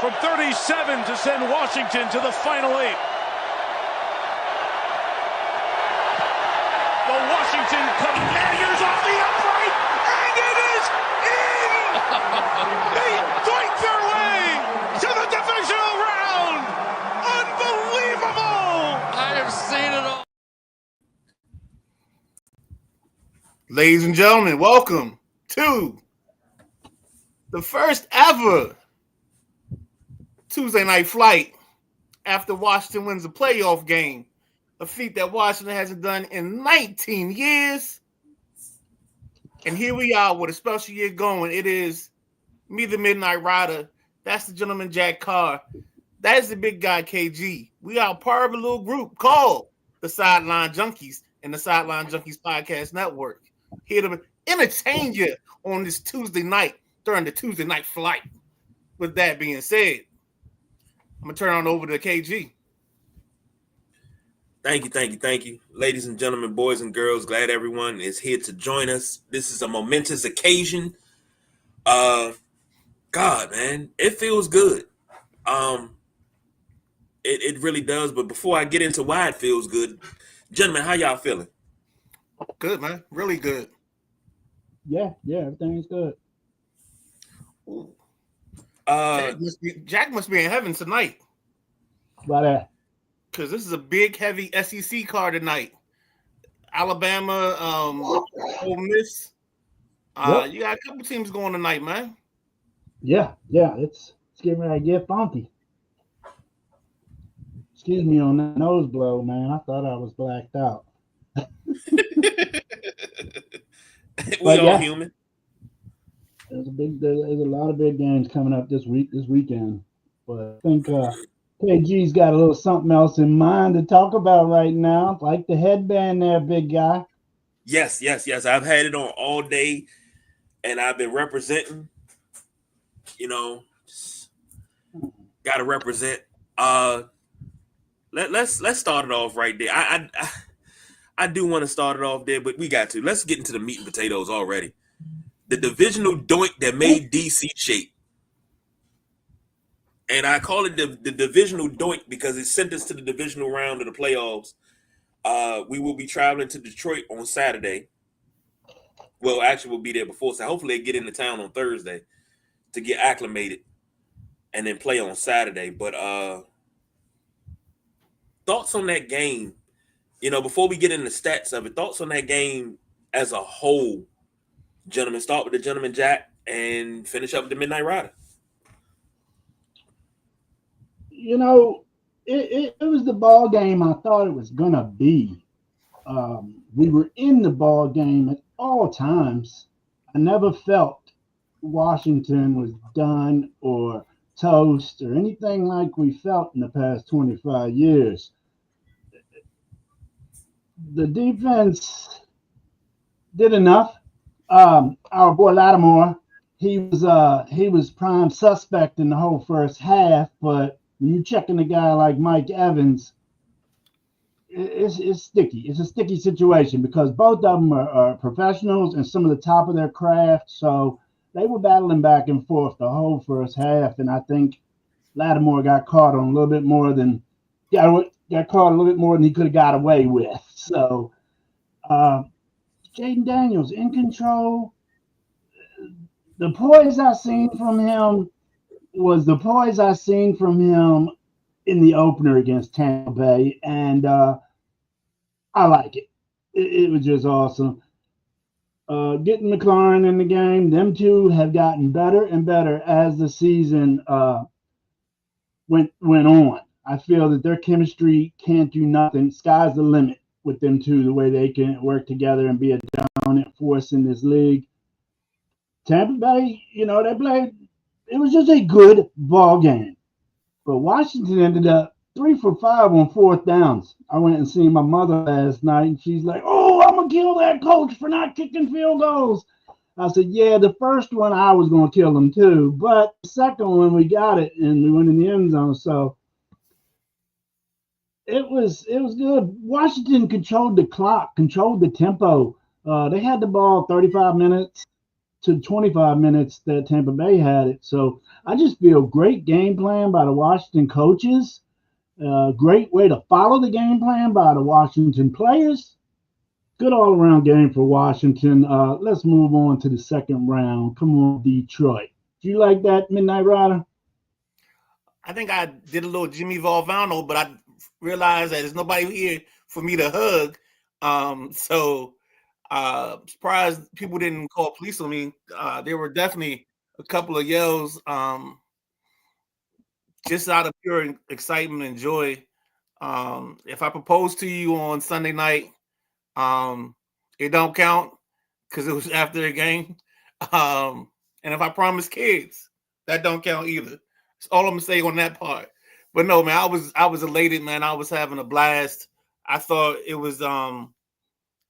from 37 to send Washington to the Final Eight. The Washington Commanders off the upright, and it is in! They fight their way to the divisional round! Unbelievable! I have seen it all. Ladies and gentlemen, welcome to the first ever Tuesday night flight after Washington wins a playoff game, a feat that Washington hasn't done in 19 years. And here we are with a special year going. It is me, the Midnight Rider. That's the gentleman, Jack Carr. That is the big guy, KG. We are part of a little group called the Sideline Junkies and the Sideline Junkies Podcast Network. Here to entertain you on this Tuesday night during the Tuesday night flight. With that being said, I'm going to turn on over to KG. Thank you. Ladies and gentlemen, boys and girls, glad everyone is here to join us. This is a momentous occasion. God, man, it feels good. It really does. But before I get into why it feels good, gentlemen, how y'all feeling? Good, man. Really good. Yeah, everything's good. Ooh. Uh, Jack must be in heaven tonight. Why that? Because this is a big, heavy SEC card tonight. Alabama, Ole Miss. Yep. You got a couple teams going tonight, man. Yeah, it's getting ready to get funky. Excuse me on that nose blow, man. I thought I was blacked out. we all human. There's a lot of big games coming up this weekend. But I think KG's got a little something else in mind to talk about right now. Like the headband there, big guy. Yes. I've had it on all day, and I've been representing. You know, got to represent. Let's start it off right there. I do want to start it off there, but we got to. Let's get into the meat and potatoes already. The divisional doink that made DC shake. And I call it the divisional doink because it sent us to the divisional round of the playoffs. We will be traveling to Detroit on Saturday. Well, actually, we'll be there before. So hopefully they get into town on Thursday to get acclimated and then play on Saturday. But thoughts on that game? You know, before we get into the stats of it, thoughts on that game as a whole, gentlemen. Start with the gentleman, Jack, and finish up with the Midnight Rider. You know, it was the ball game I thought it was gonna be. We were in the ball game at all times. I never felt Washington was done or toast or anything like we felt in the past 25 years. The defense did enough. Our boy Lattimore, he was prime suspect in the whole first half, but when you're checking a guy like Mike Evans, it's sticky. It's a sticky situation because both of them are professionals and some of the top of their craft. So they were battling back and forth the whole first half, and I think Lattimore got caught on a little bit more than got caught a little bit more than he could have got away with. So Jaden Daniels in control. The poise I seen from him was the poise I seen from him in the opener against Tampa Bay, and I like it. It was just awesome. Getting McLaurin in the game, them two have gotten better and better as the season went on. I feel that their chemistry can't do nothing. Sky's the limit with them two, the way they can work together and be a dominant force in this league. Tampa Bay, you know, they played. It was just a good ball game. But Washington ended up 3 for 5 on fourth downs. I went and seen my mother last night, and she's like, "Oh, I'm going to kill that coach for not kicking field goals." I said, yeah, the first one I was going to kill him too. But the second one, we got it, and we went in the end zone. So it was good. Washington controlled the clock, controlled the tempo. They had the ball 35 minutes. to 25 minutes that Tampa Bay had it. So I just feel great game plan by the Washington coaches. Great way to follow the game plan by the Washington players. Good all around game for Washington. Let's move on to the second round. Come on, Detroit. Do you like that, Midnight Rider? I think I did a little Jimmy Valvano, but I realized that there's nobody here for me to hug. So surprised people didn't call police on me. There were definitely a couple of yells, just out of pure excitement and joy. If I proposed to you on Sunday night, it don't count because it was after a game. And if I promised kids, that don't count either. That's all I'm gonna say on that part. But no, man, I was elated, man. I was having a blast. I thought it was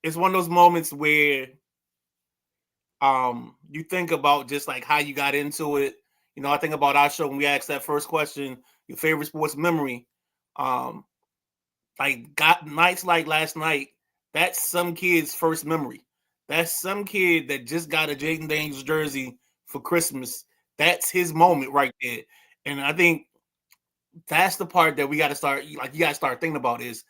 it's one of those moments where you think about just like how you got into it. You know, I think about our show when we asked that first question, your favorite sports memory. Like got nights like last night, that's some kid's first memory. That's some kid that just got a Jaden Daniels jersey for Christmas. That's his moment right there. And I think that's the part that we got to start, like you got to start thinking about is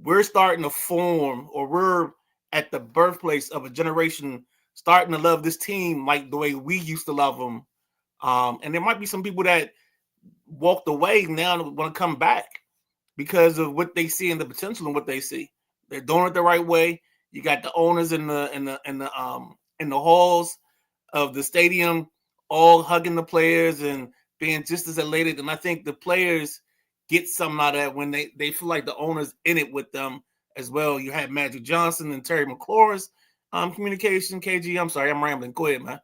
we're starting to form, or we're at the birthplace of a generation starting to love this team like the way we used to love them. And there might be some people that walked away now want to come back because of what they see and the potential and what they see. They're doing it the right way. You got the owners in the halls of the stadium all hugging the players and being just as elated. And I think the players get something out of that when they feel like the owners in it with them as well. You had Magic Johnson and Terry McLaurin's communication. KG, I'm sorry, I'm rambling. Go ahead, man.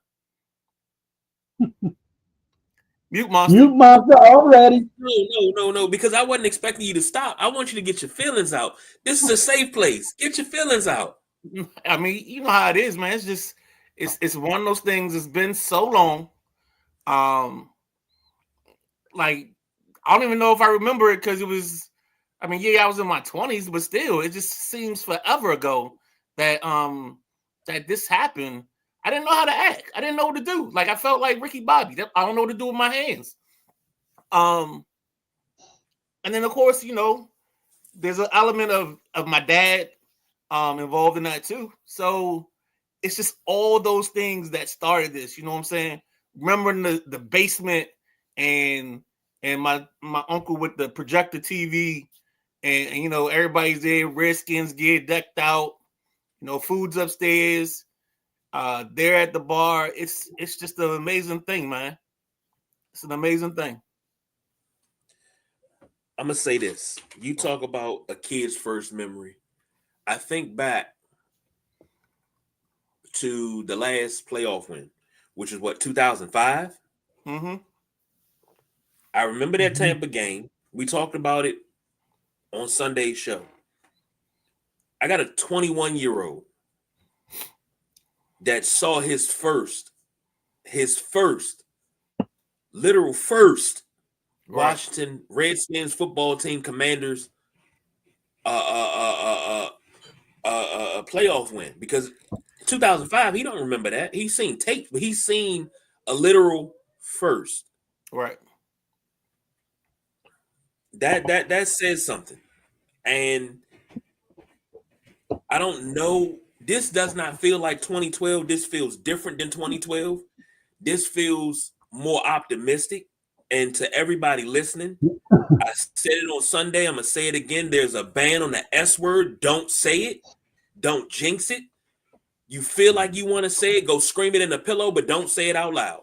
Mute monster. Mute monster already. No, because I wasn't expecting you to stop. I want you to get your feelings out. This is a safe place. Get your feelings out. I mean, you know how it is, man. It's just it's one of those things. It's been so long. Like I don't even know if I remember it because it was. I mean, yeah, I was in my 20s, but still, it just seems forever ago that that this happened. I didn't know how to act. I didn't know what to do. Like I felt like Ricky Bobby. I don't know what to do with my hands. And then of course, you know, there's an element of my dad involved in that too. So it's just all those things that started this. You know what I'm saying? Remembering the basement and my uncle with the projector TV, and you know everybody's there, Redskins gear decked out. You know, food's upstairs. They're at the bar. It's just an amazing thing, man. It's an amazing thing. I'm gonna say this. You talk about a kid's first memory. I think back to the last playoff win, which is what, 2005? Mm-hmm. I remember that Tampa game. We talked about it on Sunday's show. I got a 21-year-old that saw his literal first Washington Redskins football team Commanders playoff win, because 2005 he don't remember that. He's seen tape, but he's seen a literal first. Right. That says something. And I don't know, this does not feel like 2012. This feels different than 2012. This feels more optimistic. And to everybody listening, I said it on Sunday. I'm going to say it again. There's a ban on the S word. Don't say it. Don't jinx it. You feel like you want to say it, go scream it in the pillow, but don't say it out loud.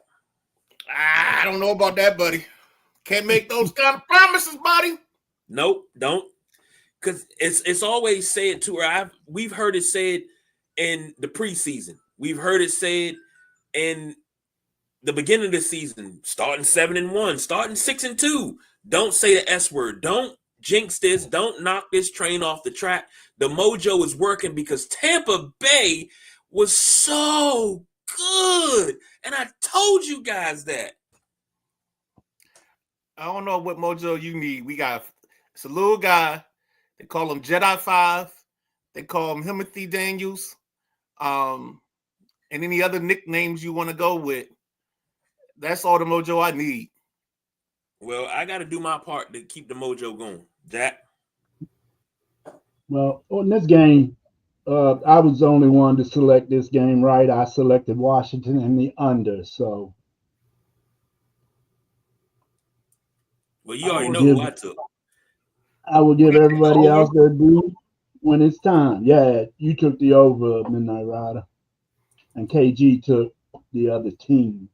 I don't know about that, buddy. Can't make those kind of promises, buddy. Nope, don't. Because it's always said to her. We've heard it said in the preseason. We've heard it said in the beginning of the season, starting 7-1, starting 6-2. Don't say the S word. Don't jinx this. Don't knock this train off the track. The mojo is working because Tampa Bay was so good. And I told you guys that. I don't know what mojo you need. It's a little guy. They call him Jedi 5. They call him Timothy Daniels. and any other nicknames you want to go with. That's all the mojo I need. Well, I got to do my part to keep the mojo going. Jack? Well, on this game, I was the only one to select this game, right? I selected Washington in the under, so. Well, you already know who I took. I will give everybody else their due when it's time. Yeah, you took the over, Midnight Rider, and KG took the other team.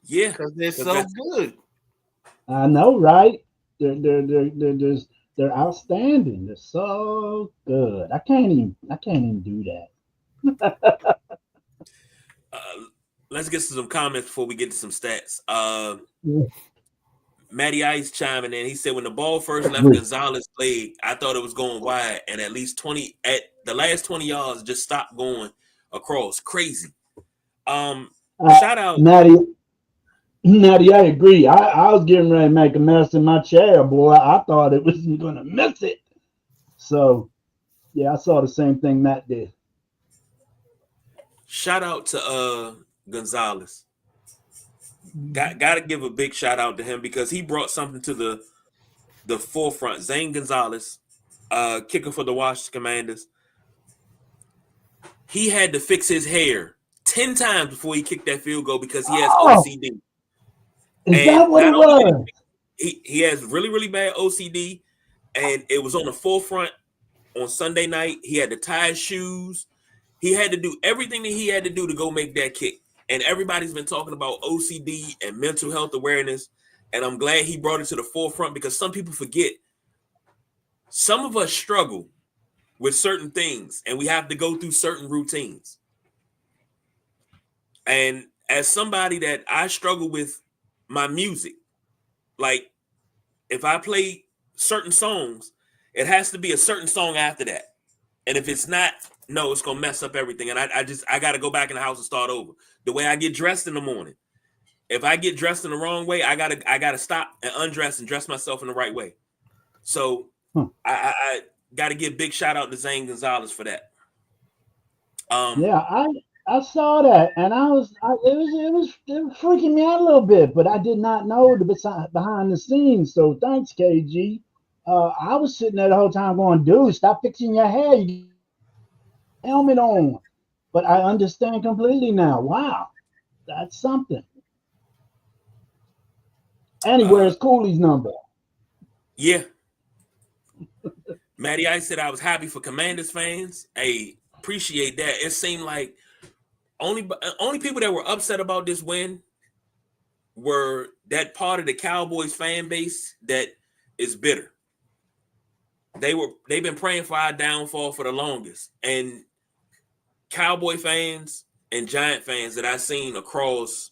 Yeah, because they're so good. I know, right? They're outstanding. They're so good. I can't even do that. Let's get to some comments before we get to some stats. Matty Ice chiming in. He said, when the ball first left Gonzalez's leg, I thought it was going wide, and at the last 20 yards just stopped going across. Crazy. Shout out. Natty, I agree. I was getting ready to make a mess in my chair, boy. I thought it wasn't going to miss it. So, yeah, I saw the same thing Matt did. Shout out to Gonzalez. Got to give a big shout out to him because he brought something to the forefront. Zane Gonzalez, kicker for the Washington Commanders. He had to fix his hair 10 times before he kicked that field goal because he has OCD. Is that what it was? He has really, really bad OCD, and it was on the forefront on Sunday night. He had to tie his shoes. He had to do everything that he had to do to go make that kick. And everybody's been talking about OCD and mental health awareness, and I'm glad he brought it to the forefront because some people forget. Some of us struggle with certain things, and we have to go through certain routines. And as somebody that I struggle with my music, like if I play certain songs, it has to be a certain song after that. And if it's not, no, it's gonna mess up everything. And I gotta go back in the house and start over. The way I get dressed in the morning. If I get dressed in the wrong way, I gotta stop and undress and dress myself in the right way. So I gotta give big shout out to Zane Gonzalez for that. Yeah, I saw that, and it was freaking me out a little bit, but I did not know the behind the scenes. So thanks, KG. I was sitting there the whole time going, dude, stop fixing your hair. You get helmet on. But I understand completely now. Wow, that's something. And he wears Cooley's number. Yeah. Matty Ice said I was happy for Commanders fans. Hey, appreciate that. It seemed like only people that were upset about this win were that part of the Cowboys fan base that is bitter. They've been praying for our downfall for the longest. And Cowboy fans and Giant fans that I've seen across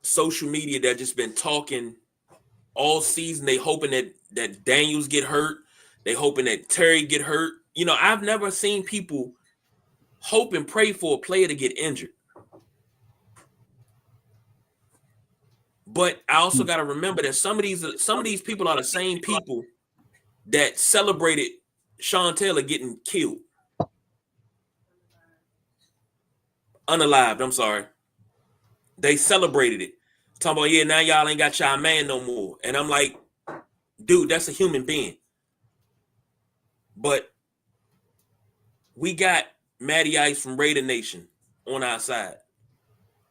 social media that just been talking all season, they hoping that Daniels get hurt. They hoping that Terry get hurt. You know, I've never seen people hope and pray for a player to get injured. But I also got to remember that some of these people are the same people that celebrated Sean Taylor getting killed. Unalived, I'm sorry. They celebrated it. Talking about, yeah, now y'all ain't got y'all man no more. And I'm like, dude, that's a human being. But we got Matty Ice from Raider Nation on our side.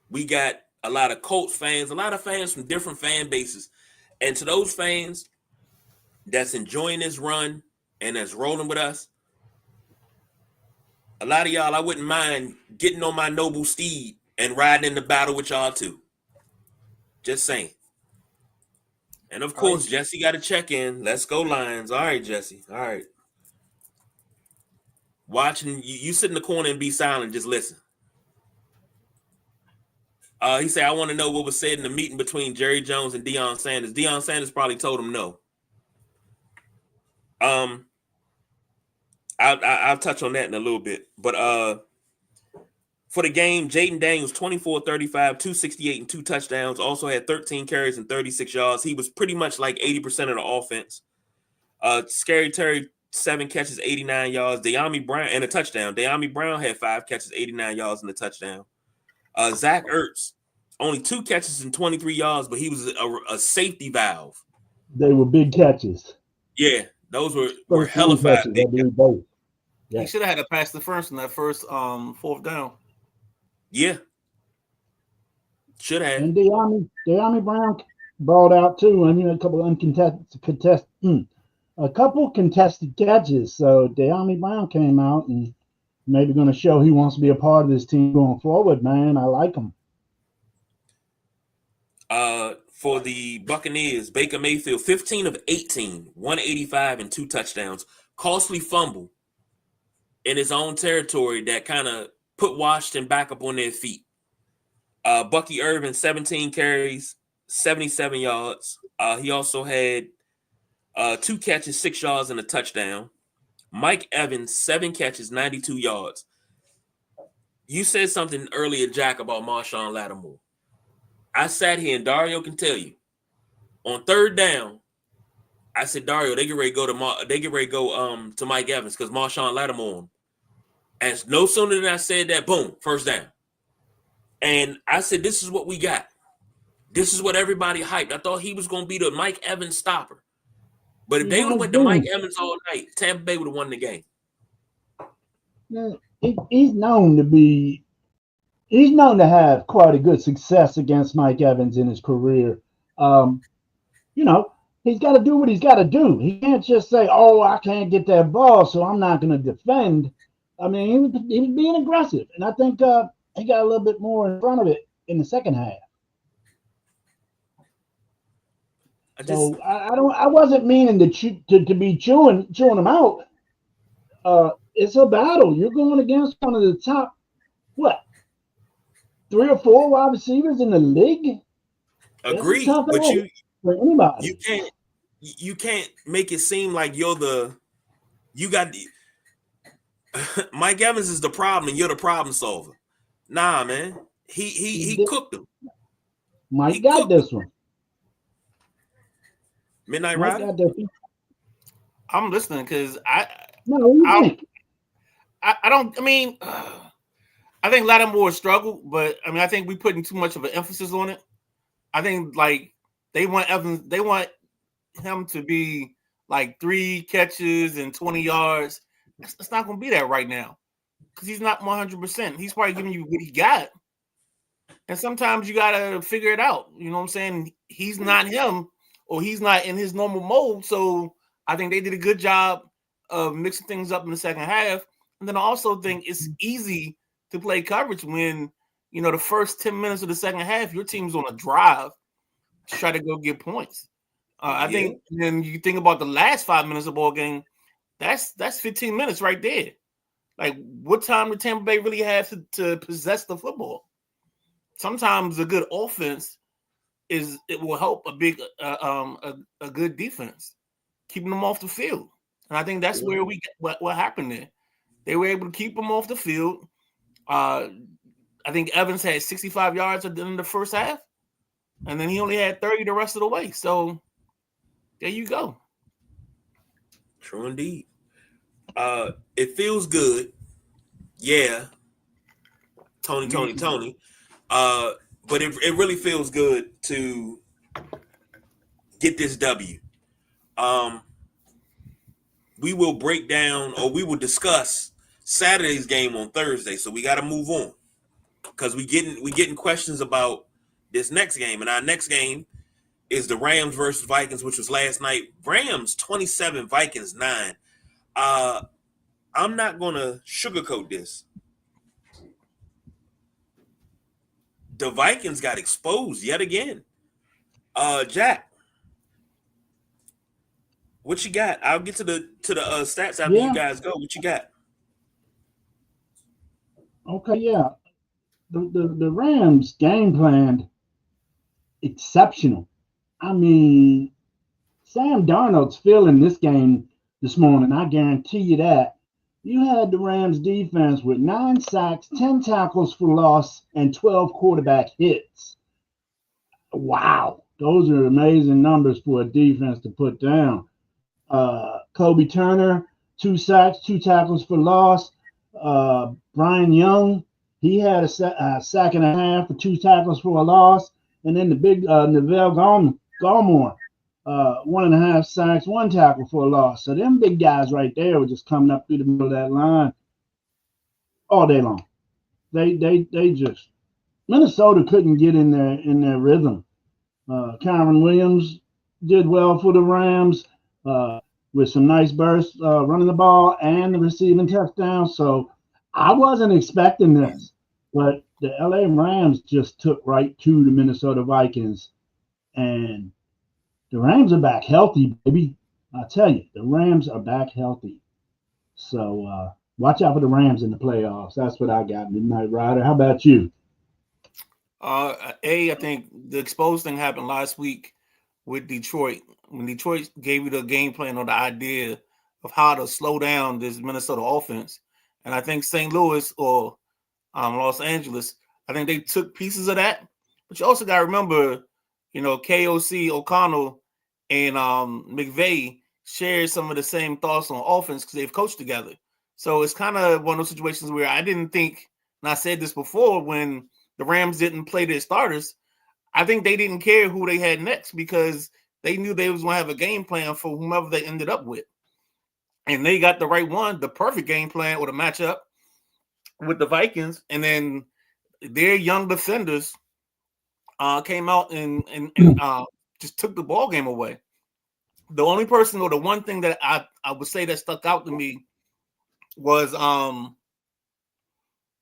We got a lot of Colts fans, a lot of fans from different fan bases. And to those fans that's enjoying this run and that's rolling with us, a lot of y'all, I wouldn't mind getting on my noble steed and riding in the battle with y'all too. Just saying. And of course, Jesse got to check in. Let's go Lions. All right, Jesse. All right. Watching you sit in the corner and be silent, just listen. He said, I want to know what was said in the meeting between Jerry Jones and Deion Sanders. Deion Sanders probably told him no. I'll touch on that in a little bit. But for the game, Jaden Daniels, 24-35, 268 and 2 touchdowns. Also had 13 carries and 36 yards. He was pretty much like 80% of the offense. Scary Terry, 7 catches, 89 yards. De'Ami Brown and a touchdown. De'Ami Brown had 5 catches, 89 yards and a touchdown. Zach Ertz, only 2 catches and 23 yards, but he was a safety valve. They were big catches. Yeah, those were hella fast. Yeah. He should have had a pass defense in that first 4th down. Yeah. Should have. And De'Ami Brown balled out too. I mean, a couple contested catches. So De'Ami Brown came out and maybe going to show he wants to be a part of this team going forward. Man, I like him. For the Buccaneers, Baker Mayfield, 15 of 18, 185 and 2 touchdowns. Costly fumble in his own territory that kind of put Washington back up on their feet. Bucky Irvin, 17 carries, 77 yards. He also had 2 catches, 6 yards, and a touchdown. Mike Evans, 7 catches, 92 yards. You said something earlier, Jack, about Marshawn Lattimore. I sat here and Dario can tell you. On 3rd down, I said, Dario, they get ready to go to Mike Evans because Marshawn Lattimore him. And no sooner than I said that, boom, 1st down. And I said, this is what we got. This is what everybody hyped. I thought he was going to be the Mike Evans stopper. But if they would have went to Mike Evans all night, Tampa Bay would have won the game. He's known to have quite a good success against Mike Evans in his career. He's got to do what he's got to do. He can't just say, oh, I can't get that ball, so I'm not going to defend. I mean, he was being aggressive. And I think he got a little bit more in front of it in the second half. I wasn't meaning to be chewing them out. It's a battle. You're going against one of the top, 3 or 4 wide receivers in the league. Agreed, but for anybody. You can't make it seem like Mike Evans is the problem and you're the problem solver. Nah, man, he cooked them. Mike got this one. Midnight Rider. I'm listening because I think Lattimore struggled, but I mean I think we're putting too much of an emphasis on it. I think like they want him to be like 3 catches and 20 yards. It's not going to be that right now because he's not 100%. He's probably giving you what he got, and sometimes you got to figure it out. You know what I'm saying? He's not him, or he's not in his normal mode. So I think they did a good job of mixing things up in the second half. And then I also think it's easy to play coverage when, the first 10 minutes of the second half, your team's on a drive to try to go get points. I think then you think about the last 5 minutes of the ball game, that's 15 minutes right there. Like, what time did Tampa Bay really have to possess the football? Sometimes a good offense it will help a good defense, keeping them off the field. And I think that's where what happened there. They were able to keep them off the field. I think Evans had 65 yards at the end of the first half, and then he only had 30 the rest of the way. So there you go. True indeed. It feels good. Yeah. Tony. But it really feels good to get this W. We will break down, or we will discuss Saturday's game on Thursday. So we got to move on because we getting questions about this next game, and our next game is the Rams versus Vikings, which was last night. Rams 27, Vikings 9. I'm not gonna sugarcoat this. The Vikings got exposed yet again. Jack, what you got? I'll get to the stats after you guys go. What you got? Okay, yeah. The Rams game plan exceptional. I mean, Sam Darnold's feeling this game this morning. I guarantee you that. You had the Rams defense with 9 sacks, 10 tackles for loss, and 12 quarterback hits. Wow. Those are amazing numbers for a defense to put down. Kobe Turner 2 sacks, 2 tackles for loss. Brian Young, he had a sack and a half for 2 tackles for a loss. And then the big Neville Gallimore, 1.5 sacks, 1 tackle for a loss. So them big guys right there were just coming up through the middle of that line all day long. They just Minnesota couldn't get in their rhythm. Kyron Williams did well for the Rams with some nice bursts running the ball and the receiving touchdown. So I wasn't expecting this, but the LA Rams just took right to the Minnesota Vikings, and the Rams are back healthy, baby. I tell you, the Rams are back healthy. So watch out for the Rams in the playoffs. That's what I got, Midnight Rider. How about you? I think the exposed thing happened last week with Detroit. When Detroit gave you the game plan or the idea of how to slow down this Minnesota offense. And I think St. Louis or Los Angeles, I think they took pieces of that. But you also got to remember, KOC, O'Connell, and McVay shared some of the same thoughts on offense because they've coached together. So it's kind of one of those situations where I didn't think, and I said this before, when the Rams didn't play their starters, I think they didn't care who they had next because they knew they was going to have a game plan for whomever they ended up with. And they got the right one, the perfect game plan or the matchup with the Vikings. And then their young defenders came out and just took the ball game away. The only person or the one thing that I would say that stuck out to me was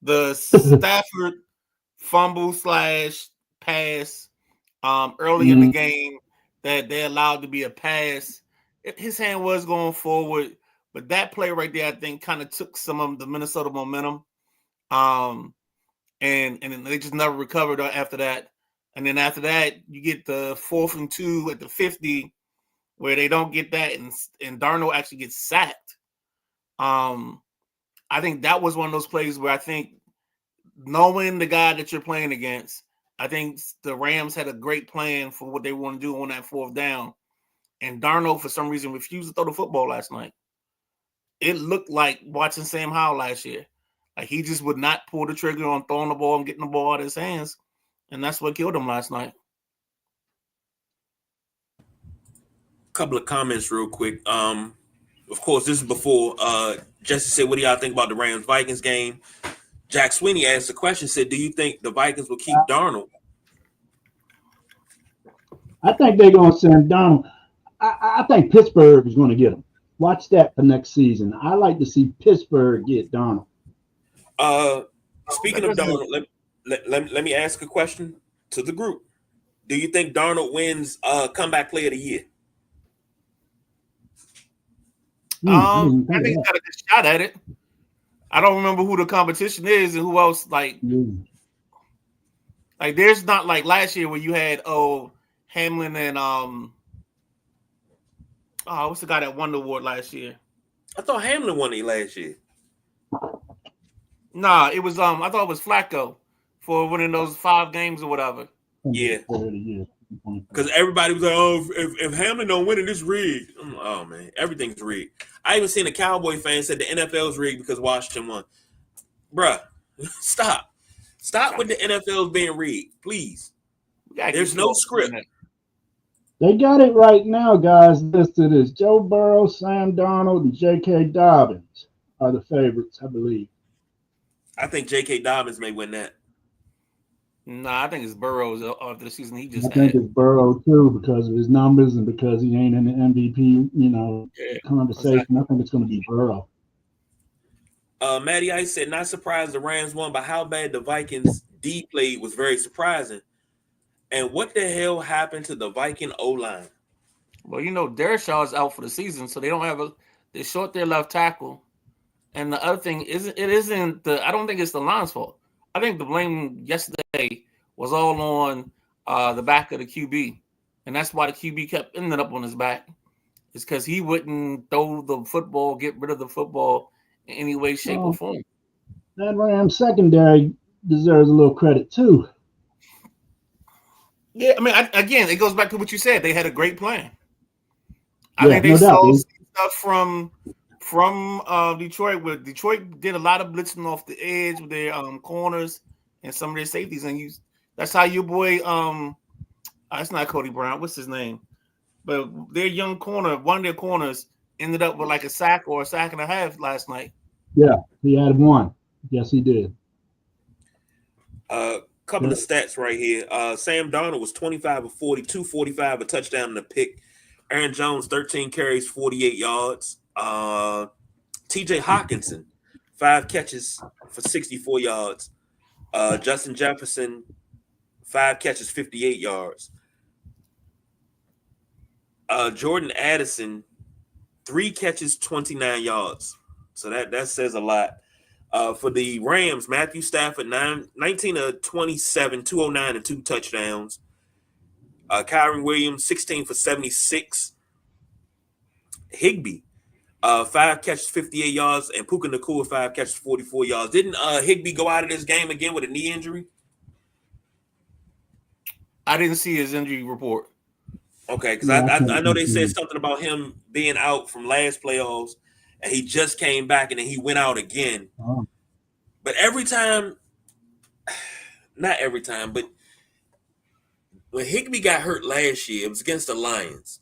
the Stafford fumble / pass early in the game that they allowed to be a pass. His hand was going forward, but that play right there, I think, kind of took some of the Minnesota momentum. And they just never recovered after that. And then after that, you get the 4th and 2 at the 50 where they don't get that, and Darnold actually gets sacked. I think that was one of those plays where I think knowing the guy that you're playing against, I think the Rams had a great plan for what they want to do on that 4th down. And Darnold, for some reason, refused to throw the football last night. It looked like watching Sam Howell last year. Like he just would not pull the trigger on throwing the ball and getting the ball out of his hands. And that's what killed him last night. Couple of comments real quick. Of course, this is before Jesse said, what do y'all think about the Rams-Vikings game? Jack Sweeney asked the question, said, do you think the Vikings will keep Darnold? I think they're going to send Darnold. I think Pittsburgh is going to get him. Watch that for next season. I like to see Pittsburgh get Darnold. Speaking of Darnold, let me ask a question to the group. Do you think Darnold wins comeback player of the year? I think he's got a good shot at it. I don't remember who the competition is and who else. Like there's not like last year where you had Hamlin and what's the guy that won the award last year? I thought Hamlin won it last year. Nah, it was I thought it was Flacco for winning those 5 games or whatever. Yeah. Because everybody was like, oh, if Hamlin don't win it, it's rigged. Oh, man, everything's rigged. I even seen a Cowboy fan said the NFL's rigged because Washington won. Bruh, stop. Stop with the NFL's being rigged, please. There's no script. They got it right now, guys. Listed as Joe Burrow, Sam Darnold, and J.K. Dobbins are the favorites, I believe. I think J.K. Dobbins may win that. Nah, I think it's Burrow's after the season he just I think it's Burrow too because of his numbers and because he ain't in the MVP, conversation. Exactly. I think it's going to be Burrow. Matty Ice said, not surprised the Rams won, but how bad the Vikings D played was very surprising. And what the hell happened to the Viking O-line? Well, Dershaw is out for the season, so they don't have they short their left tackle. And the other thing I don't think it's the line's fault. I think the blame yesterday was all on the back of the QB. And that's why the QB kept ending up on his back. It's because he wouldn't throw the football, get rid of the football in any way, shape, or form. That Rams secondary deserves a little credit, too. Yeah, I mean, again, it goes back to what you said. They had a great plan. I think they saw some stuff from from Detroit, where Detroit did a lot of blitzing off the edge with their corners and some of their safeties, and that's how your boy it's not Cody Brown, what's his name? But their young corner, one of their corners, ended up with like a sack or a sack and a half last night. Yeah, he had one. Yes, he did. Couple of stats right here. Sam Darnold was 25 of 40, 245, a touchdown and a pick. Aaron Jones, 13 carries, 48 yards. TJ Hawkinson, 5 catches for 64 yards. Justin Jefferson, 5 catches, 58 yards. Jordan Addison, 3 catches, 29 yards. So that says a lot. For the Rams, Matthew Stafford, 19 of 27, 209 and 2 touchdowns. Kyron Williams, 16 for 76. Higbee, 5 catches, 58 yards, and Puka Nacua, 5 catches, 44 yards. Didn't Higbee go out of this game again with a knee injury? I didn't see his injury report. Okay, because I know they said something about him being out from last playoffs, and he just came back, and then he went out again. Oh. But every time, not every time, but when Higbee got hurt last year, it was against the Lions.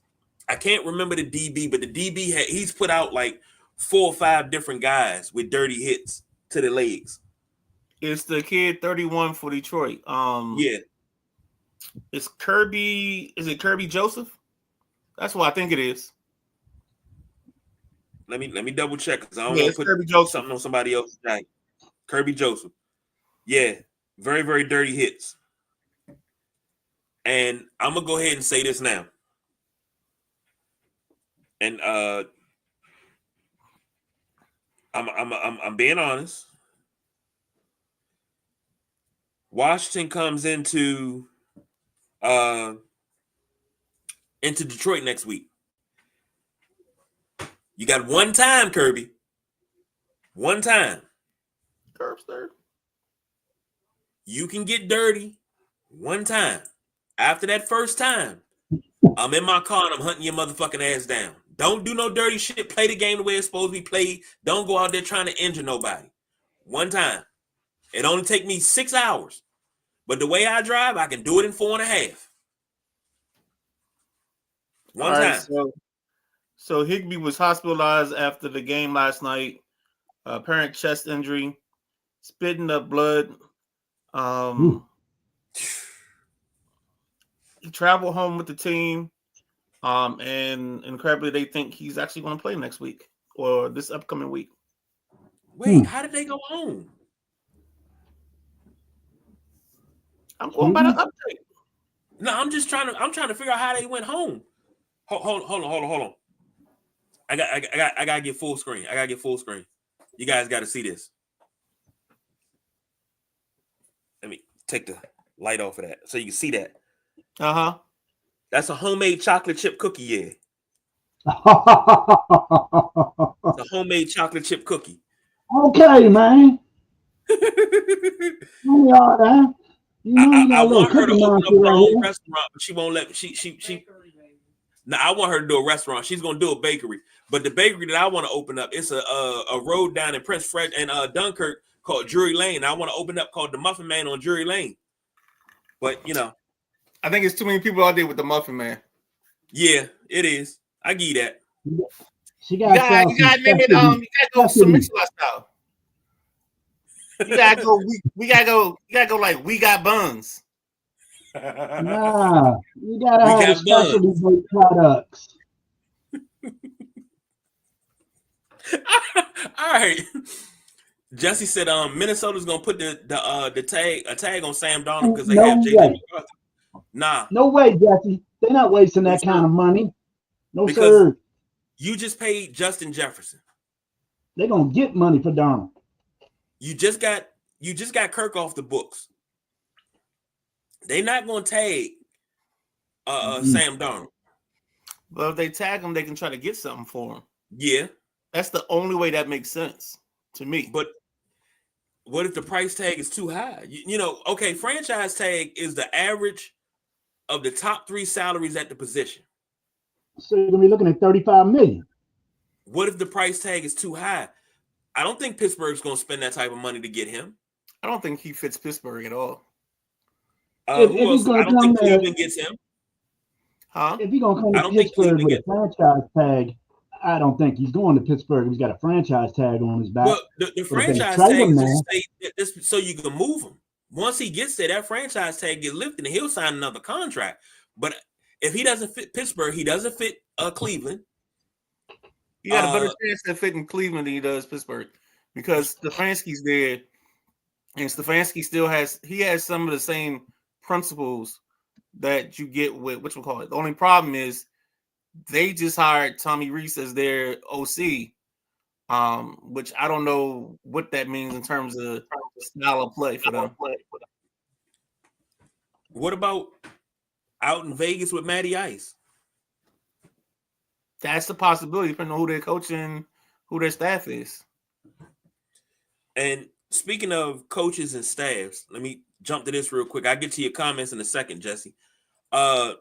I can't remember the DB, but the DB he's put out like 4 or 5 different guys with dirty hits to the legs. It's the kid 31 for Detroit. Yeah. It's Kirby. Is it Kirby Joseph? That's what I think it is. Let me double check because I don't want to put Kirby Joseph. something on somebody else's night. Kirby Joseph. Yeah. Very, very dirty hits. And I'm gonna go ahead and say this now. And I'm being honest. Washington comes into Detroit next week. You got one time, Kirby. One time. Curbs third. You can get dirty one time. After that first time, I'm in my car and I'm hunting your motherfucking ass down. Don't do no dirty shit. Play the game the way it's supposed to be played. Don't go out there trying to injure nobody. One time. It only take me 6 hours. But the way I drive, I can do it in 4.5. One time. So Higbee was hospitalized after the game last night. Apparent chest injury, spitting up blood. He traveled home with the team. And incredibly, they think he's actually going to play next week or this upcoming week. Wait, how did they go home? I'm going by the update. No, I'm trying to figure out how they went home. Hold on. I gotta get full screen. You guys got to see this. Let me take the light off of that so you can see that. That's a homemade chocolate chip cookie, yeah. It's a homemade chocolate chip cookie. Okay, man. I want her to open up her own restaurant, but she won't let me. She. Now I want her to do a restaurant. She's gonna do a bakery, but the bakery that I want to open up, it's a road down in Prince Fred and Dunkirk called Drury Lane. I want to open up called the Muffin Man on Drury Lane. But you know, I think it's too many people out there with the Muffin Man. Yeah, it is. I give you that. You gotta name it. You gotta go some Mix-a-Lot style. You gotta go. We gotta go. You gotta go like we got buns. Nah, you gotta have specialty baked products. All right. Jesse said, Minnesota's gonna put the tag on Sam Darnold because they have JJ McCarthy. Nah, no way, Jesse. They're not wasting that kind of money. No, because sir. You just paid Justin Jefferson. They're gonna get money for Darnold. You just got Kirk off the books. They're not gonna tag Sam Darnold. But if they tag him, they can try to get something for him. Yeah, that's the only way that makes sense to me. But what if the price tag is too high? You know, okay, franchise tag is the average of the top 3 salaries at the position. So you're gonna be looking at $35 million. What if the price tag is too high? I don't think Pittsburgh's going to spend that type of money to get him. I don't think he fits Pittsburgh at all. If Who he's else? gonna I don't come think there- Cleveland gets him. Huh? If he's going to come I to don't think Pittsburgh Cleveland with a franchise tag, I don't think he's going to Pittsburgh if he's got a franchise tag on his back. Well, the But if they franchise trade tag him is now- just so you can move him. Once he gets there, that franchise tag get lifted and he'll sign another contract. But if he doesn't fit Pittsburgh, he doesn't fit Cleveland. He got a better chance to fit in Cleveland than he does Pittsburgh because Stefanski's there, and Stefanski still has some of the same principles that you get with whatchamacallit. The only problem is they just hired Tommy Reese as their OC, which I don't know what that means in terms of style of play for them. What about out in Vegas with Matty Ice? That's a possibility, depending on who they're coaching, who their staff is. And speaking of coaches and staffs, let me jump to this real quick. I'll get to your comments in a second, Jesse. Joe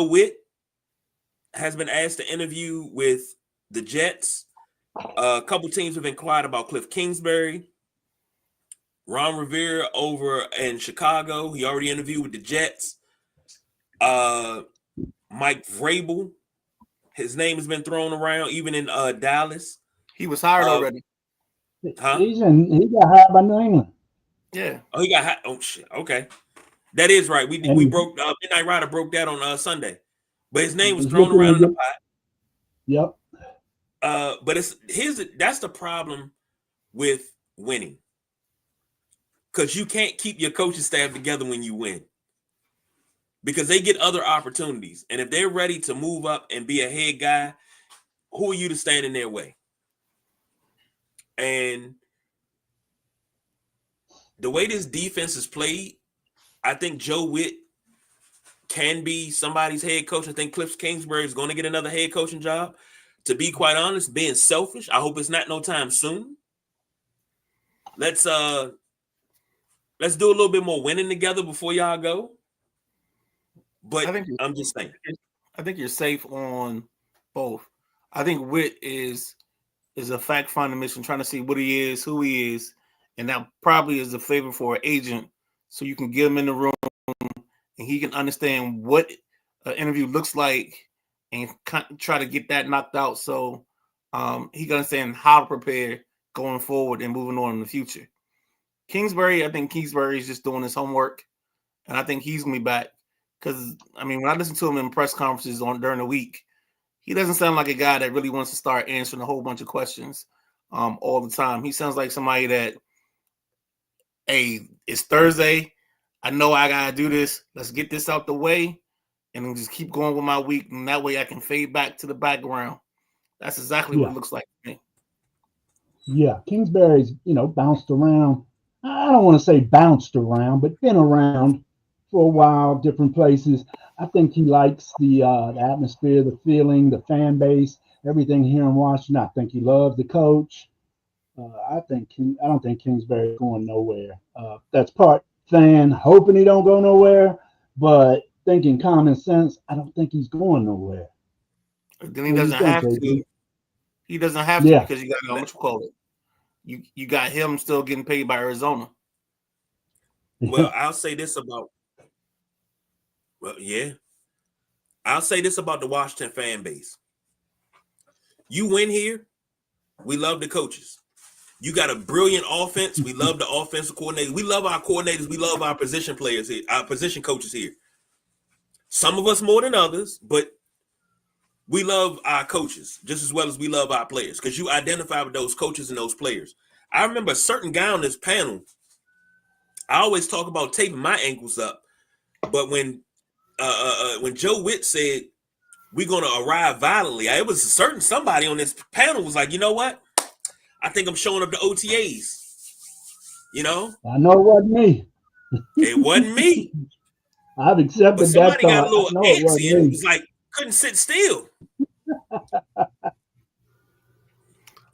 Witt has been asked to interview with the Jets. A couple teams have inquired about Cliff Kingsbury. Ron Rivera over in Chicago. He already interviewed with the Jets. Mike Vrabel. His name has been thrown around, even in Dallas. He was hired already. Huh? He got hired by New England. Yeah. Oh, he got hot. Oh shit. Okay, that is right. We broke Midnight Rider broke that on Sunday, but his name was thrown around in the pot. Yep. But that's the problem with winning, because you can't keep your coaching staff together when you win, because they get other opportunities, and if they're ready to move up and be a head guy, who are you to stand in their way? And the way this defense is played, I think Joe Witt can be somebody's head coach. I think Cliff Kingsbury is going to get another head coaching job. To be quite honest, being selfish, I hope it's not no time soon. Let's do a little bit more winning together before y'all go. But I'm just saying. I think you're safe on both. I think Witt is a fact-finding mission, trying to see what he is, who he is, and that probably is a favor for an agent, so you can get him in the room and he can understand what an interview looks like and try to get that knocked out, so he can understand how to prepare going forward and moving on in the future. Kingsbury, I think Kingsbury is just doing his homework, and I think he's going to be back because, I mean, when I listen to him in press conferences during the week, he doesn't sound like a guy that really wants to start answering a whole bunch of questions all the time. He sounds like somebody that, hey, it's Thursday. I know I got to do this. Let's get this out the way and then just keep going with my week. And that way I can fade back to the background. That's exactly what it looks like to me. Yeah, Kingsbury's, bounced around. I don't want to say bounced around, but been around for a while, different places. I think he likes the atmosphere, the feeling, the fan base, everything here in Washington. I think he loves the coach. I don't think Kingsbury's going nowhere. That's part fan hoping he don't go nowhere, but thinking common sense, I don't think he's going nowhere. Then he doesn't have to. He doesn't have to because you got what you call it. You got him still getting paid by Arizona. Well, I'll say this about. Well, yeah. I'll say this about the Washington fan base. You win here, we love the coaches. You got a brilliant offense. We love the offensive coordinators. We love our coordinators. We love our position players here, our position coaches here. Some of us more than others, but we love our coaches just as well as we love our players because you identify with those coaches and those players. I remember a certain guy on this panel. I always talk about taping my ankles up, but when Joe Witt said we're going to arrive violently, it was somebody on this panel was like, you know what? I think I'm showing up to OTAs. I know it wasn't me. It wasn't me. I've accepted but somebody that. Got a little antsy and was like, couldn't sit still. I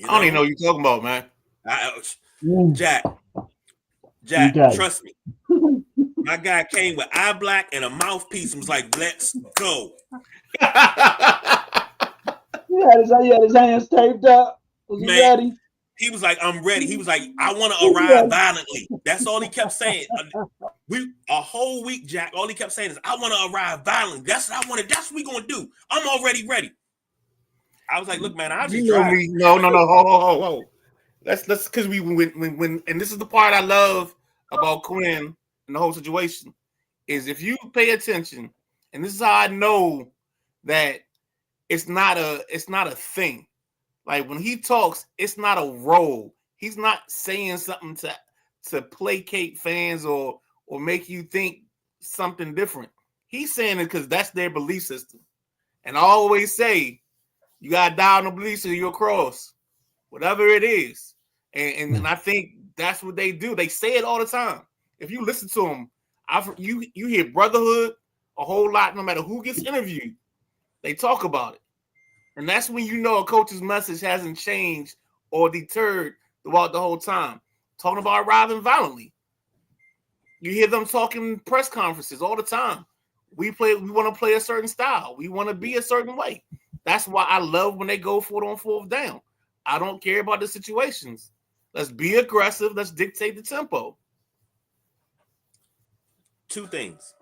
don't even know what you're talking about, man. Jack, trust me. My guy came with eye black and a mouthpiece and was like, let's go. He had his hands taped up. Was he ready? He was like, I'm ready. He was like, I want to arrive violently. That's all he kept saying. A whole week, Jack, all he kept saying is, I want to arrive violently. That's what I wanted. That's what we're going to do. I'm already ready. I was like, look, man, I'll just drive. No. Ho. Let's because when and this is the part I love about Quinn and the whole situation is if you pay attention, and this is how I know that it's not a thing. Like when he talks, it's not a role. He's not saying something to placate fans or make you think something different. He's saying it because that's their belief system. And I always say, you gotta die on the belief system, you'll cross, whatever it is. And I think that's what they do. They say it all the time. If you listen to them, you hear brotherhood a whole lot. No matter who gets interviewed, they talk about it. And that's when you know a coach's message hasn't changed or deterred throughout the whole time. Talking about arriving violently. You hear them talking press conferences all the time. We want to play a certain style. We want to be a certain way. That's why I love when they go for it on fourth down. I don't care about the situations. Let's be aggressive. Let's dictate the tempo. Two things.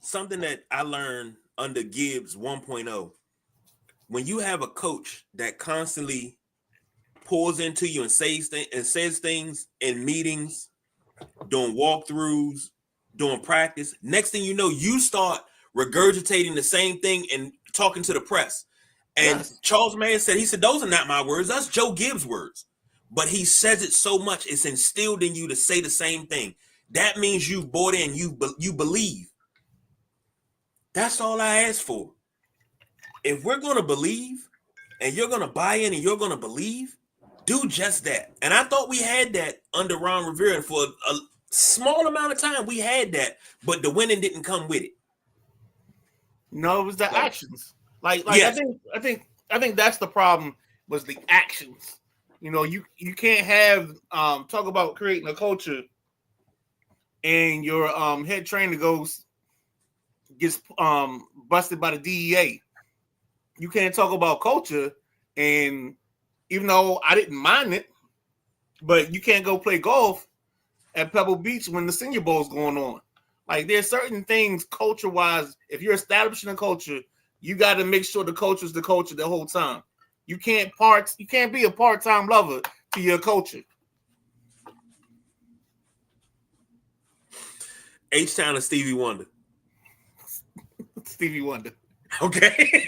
Something that I learned under Gibbs 1.0. When you have a coach that constantly pours into you and says things in meetings, doing walkthroughs, doing practice, next thing you know, you start regurgitating the same thing and talking to the press. And yes. Charles Mann said, he said, those are not my words. That's Joe Gibbs' words. But he says it so much, it's instilled in you to say the same thing. That means you've bought in, you believe. That's all I ask for. If we're going to believe and you're going to buy in and you're going to believe, do just that. And I thought we had that under Ron Rivera. And for a small amount of time, we had that, but the winning didn't come with it. No, it was the actions. Like yes. I think that's the problem was the actions. You know, you can't have talk about creating a culture and your head trainer gets busted by the DEA. You can't talk about culture, and even though I didn't mind it, but you can't go play golf at Pebble Beach when the Senior Bowl is going on. Like there's certain things culture-wise, if you're establishing a culture, you got to make sure the culture is the culture the whole time. You can't be a part-time lover to your culture. H-Town and Stevie Wonder. Stevie Wonder. Okay.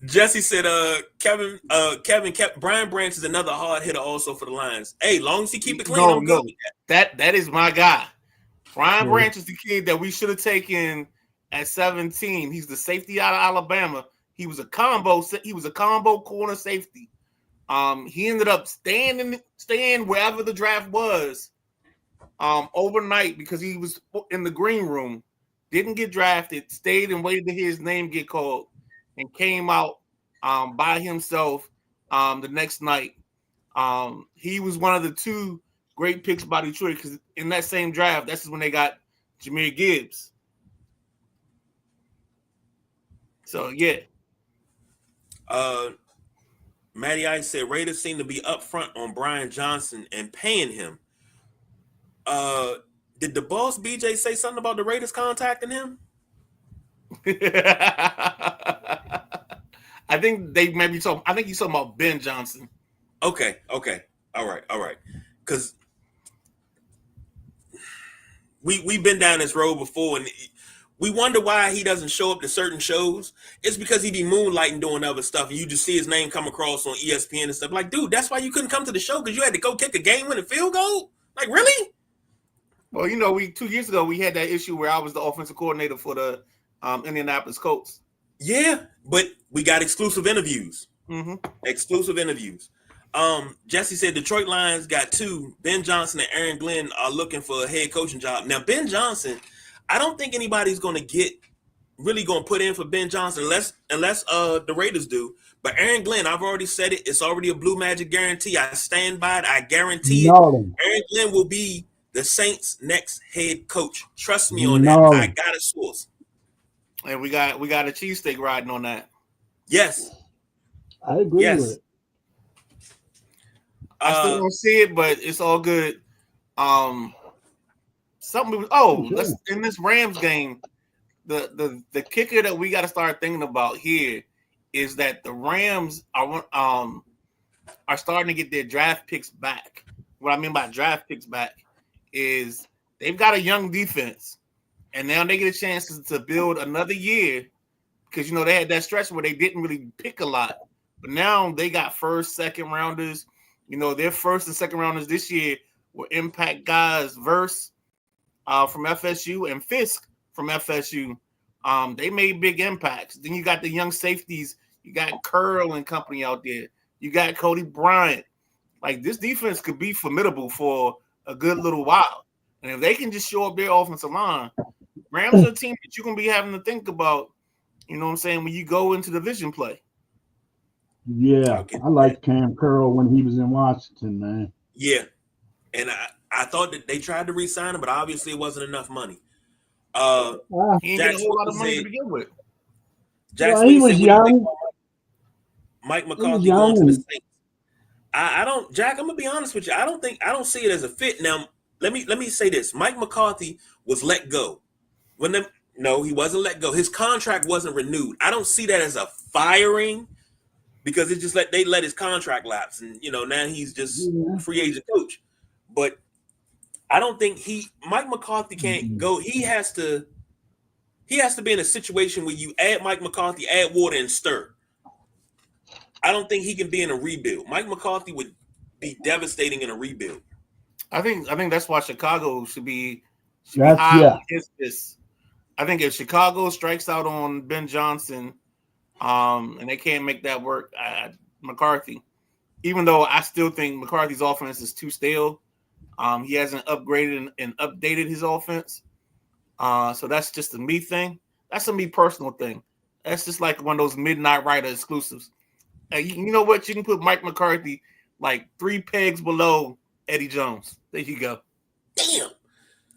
Jesse said, Kevin, Brian Branch is another hard hitter also for the Lions. Hey, long as he keep it clean, I'm good with that. That is my guy. Brian Branch is the kid that we should have taken at 17. He's the safety out of Alabama. He was a combo corner safety. He ended up staying wherever the draft was overnight because he was in the green room. Didn't get drafted, stayed and waited to hear his name get called, and came out by himself the next night. He was one of the two great picks by Detroit because in that same draft, that's when they got Jahmyr Gibbs. So, yeah. Matty Ice said Raiders seem to be upfront on Brian Johnson and paying him. Did the boss BJ say something about the Raiders contacting him? I think they maybe talking. I think he's talking about Ben Johnson. Okay. All right. Because we've been down this road before, and we wonder why he doesn't show up to certain shows. It's because he be moonlighting doing other stuff, and you just see his name come across on ESPN and stuff. Like, dude, that's why you couldn't come to the show because you had to go kick a game-winning field goal. Like, really? Well, you know, 2 years ago we had that issue where I was the offensive coordinator for the Indianapolis Colts. Yeah, but we got exclusive interviews. Mm-hmm. Exclusive interviews. Jesse said Detroit Lions got two. Ben Johnson and Aaron Glenn are looking for a head coaching job. Now, Ben Johnson, I don't think anybody's going to put in for Ben Johnson unless the Raiders do. But Aaron Glenn, I've already said it. It's already a Blue Magic guarantee. I stand by it. I guarantee it. Aaron Glenn will be the Saints' next head coach. Trust me on that. I got a source. And we got a cheesesteak riding on that. Yes. I agree Yes. with it. I still don't see it, but it's all good. Let's in this Rams game, the kicker that we got to start thinking about here is that the Rams are starting to get their draft picks back. What I mean by draft picks back is they've got a young defense, and now they get a chance to build another year because they had that stretch where they didn't really pick a lot, but now they got first, second rounders. Their first and second rounders this year were impact guys, Verse from FSU and Fisk from FSU. They made big impacts. Then you got the young safeties. You got Curl and company out there. You got Cody Bryant. Like, this defense could be formidable for a good little while. And if they can just show up their offensive line, Rams are a team that you're going to be having to think about, when you go into division play. Yeah, I liked Cam Curl when he was in Washington, man. Yeah. And I thought that they tried to re-sign him, but obviously it wasn't enough money. He didn't get a whole lot of money to begin with. He was young. Mike McCarthy going to the Saints. I don't, Jack, I'm gonna be honest with you. I don't see it as a fit. Now, let me say this. Mike McCarthy was let go. No, he wasn't let go. His contract wasn't renewed. I don't see that as a firing because it just they let his contract lapse, and now he's just a free agent coach. But I don't think Mike McCarthy can't go. He has to be in a situation where you add Mike McCarthy, add water and stir. I don't think he can be in a rebuild. Mike McCarthy would be devastating in a rebuild. I think that's why Chicago should be high on his list. I think if Chicago strikes out on Ben Johnson, and they can't make that work, McCarthy, even though I still think McCarthy's offense is too stale. He hasn't upgraded and updated his offense. So that's just a me thing. That's a me personal thing. That's just like one of those Midnight Rider exclusives. You know what? You can put Mike McCarthy like 3 pegs below Eddie Jones. There you go. Damn.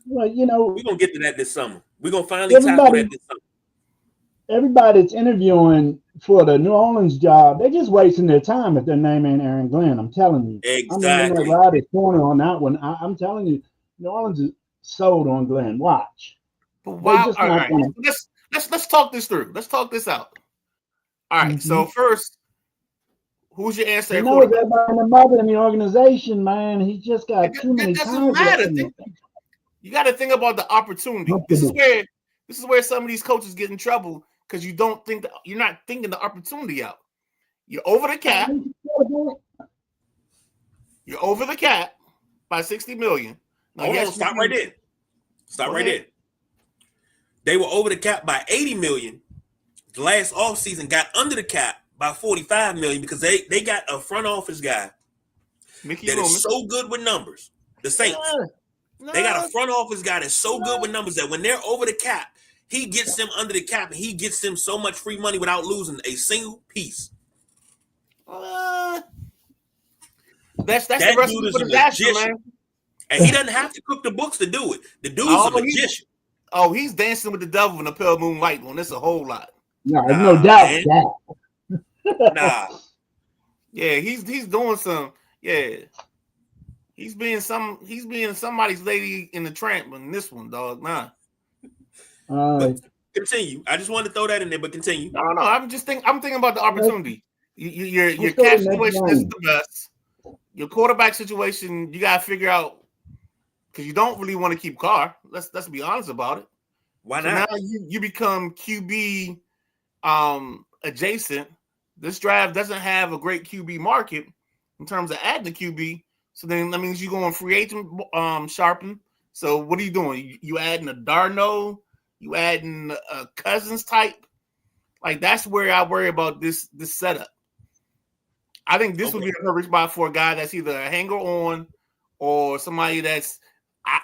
Well, we're going to get to that this summer. We're going to finally tackle that this summer. Everybody that's interviewing for the New Orleans job, they're just wasting their time if their name ain't Aaron Glenn. I'm telling you. Exactly. I'm in that Ryder's corner on that one. I'm telling you, New Orleans is sold on Glenn. Watch. But why? All right. Let's talk this through. Let's talk this out. All right. So first, who's your answer? Everybody the mother in the organization, man. He just got too many. It doesn't matter. You got to think about the opportunity. This is where some of these coaches get in trouble because you're not thinking the opportunity out. You're over the cap. You're over the cap by $60 million. Now, Hold on, stop right there. Stop right there. They were over the cap by $80 million. The last offseason got under the cap by $45 million because they got a front office guy that is so good with numbers. The Saints. They got a front office guy that's so good with numbers that when they're over the cap, he gets them under the cap and he gets them so much free money without losing a single piece. That's the recipe for disaster, man. And he doesn't have to cook the books to do it. The dude's a magician. He's dancing with the devil in a pale moonlight one. That's a whole lot. No doubt. Nah. Yeah, he's doing some. Yeah. He's being somebody's lady in the tramp in this one, dog. Nah. Continue. I just wanted to throw that in there, but continue. No. I'm thinking about the opportunity. Your cap situation isn't the best. Your quarterback situation, you gotta figure out because you don't really want to keep Carr. Let's be honest about it. Why not? Now you become QB adjacent. This draft doesn't have a great QB market in terms of adding the QB. So then that means you going free agent sharpen. So what are you doing? You adding a Darno? You adding a Cousins type? Like that's where I worry about this setup. I think this would be a perfect spot for a guy that's either a hanger on or somebody that's.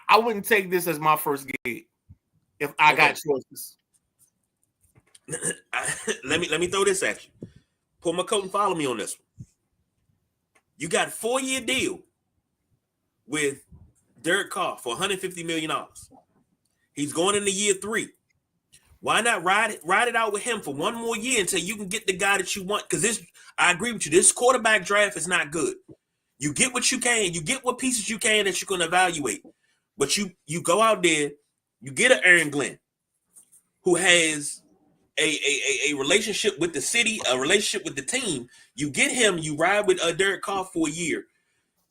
I wouldn't take this as my first gig if I got choices. Let me throw this at you. Pull my coat and follow me on this one. You got a 4-year deal with Derek Carr for $150 million. He's going into year 3. Why not ride it out with him for one more year until you can get the guy that you want? Because I agree with you. This quarterback draft is not good. You get what you can. You get what pieces you can that you're going to evaluate. But you go out there, you get an Aaron Glenn who has a relationship with the city, a relationship with the team. You get him, you ride with Derek Carr for a year.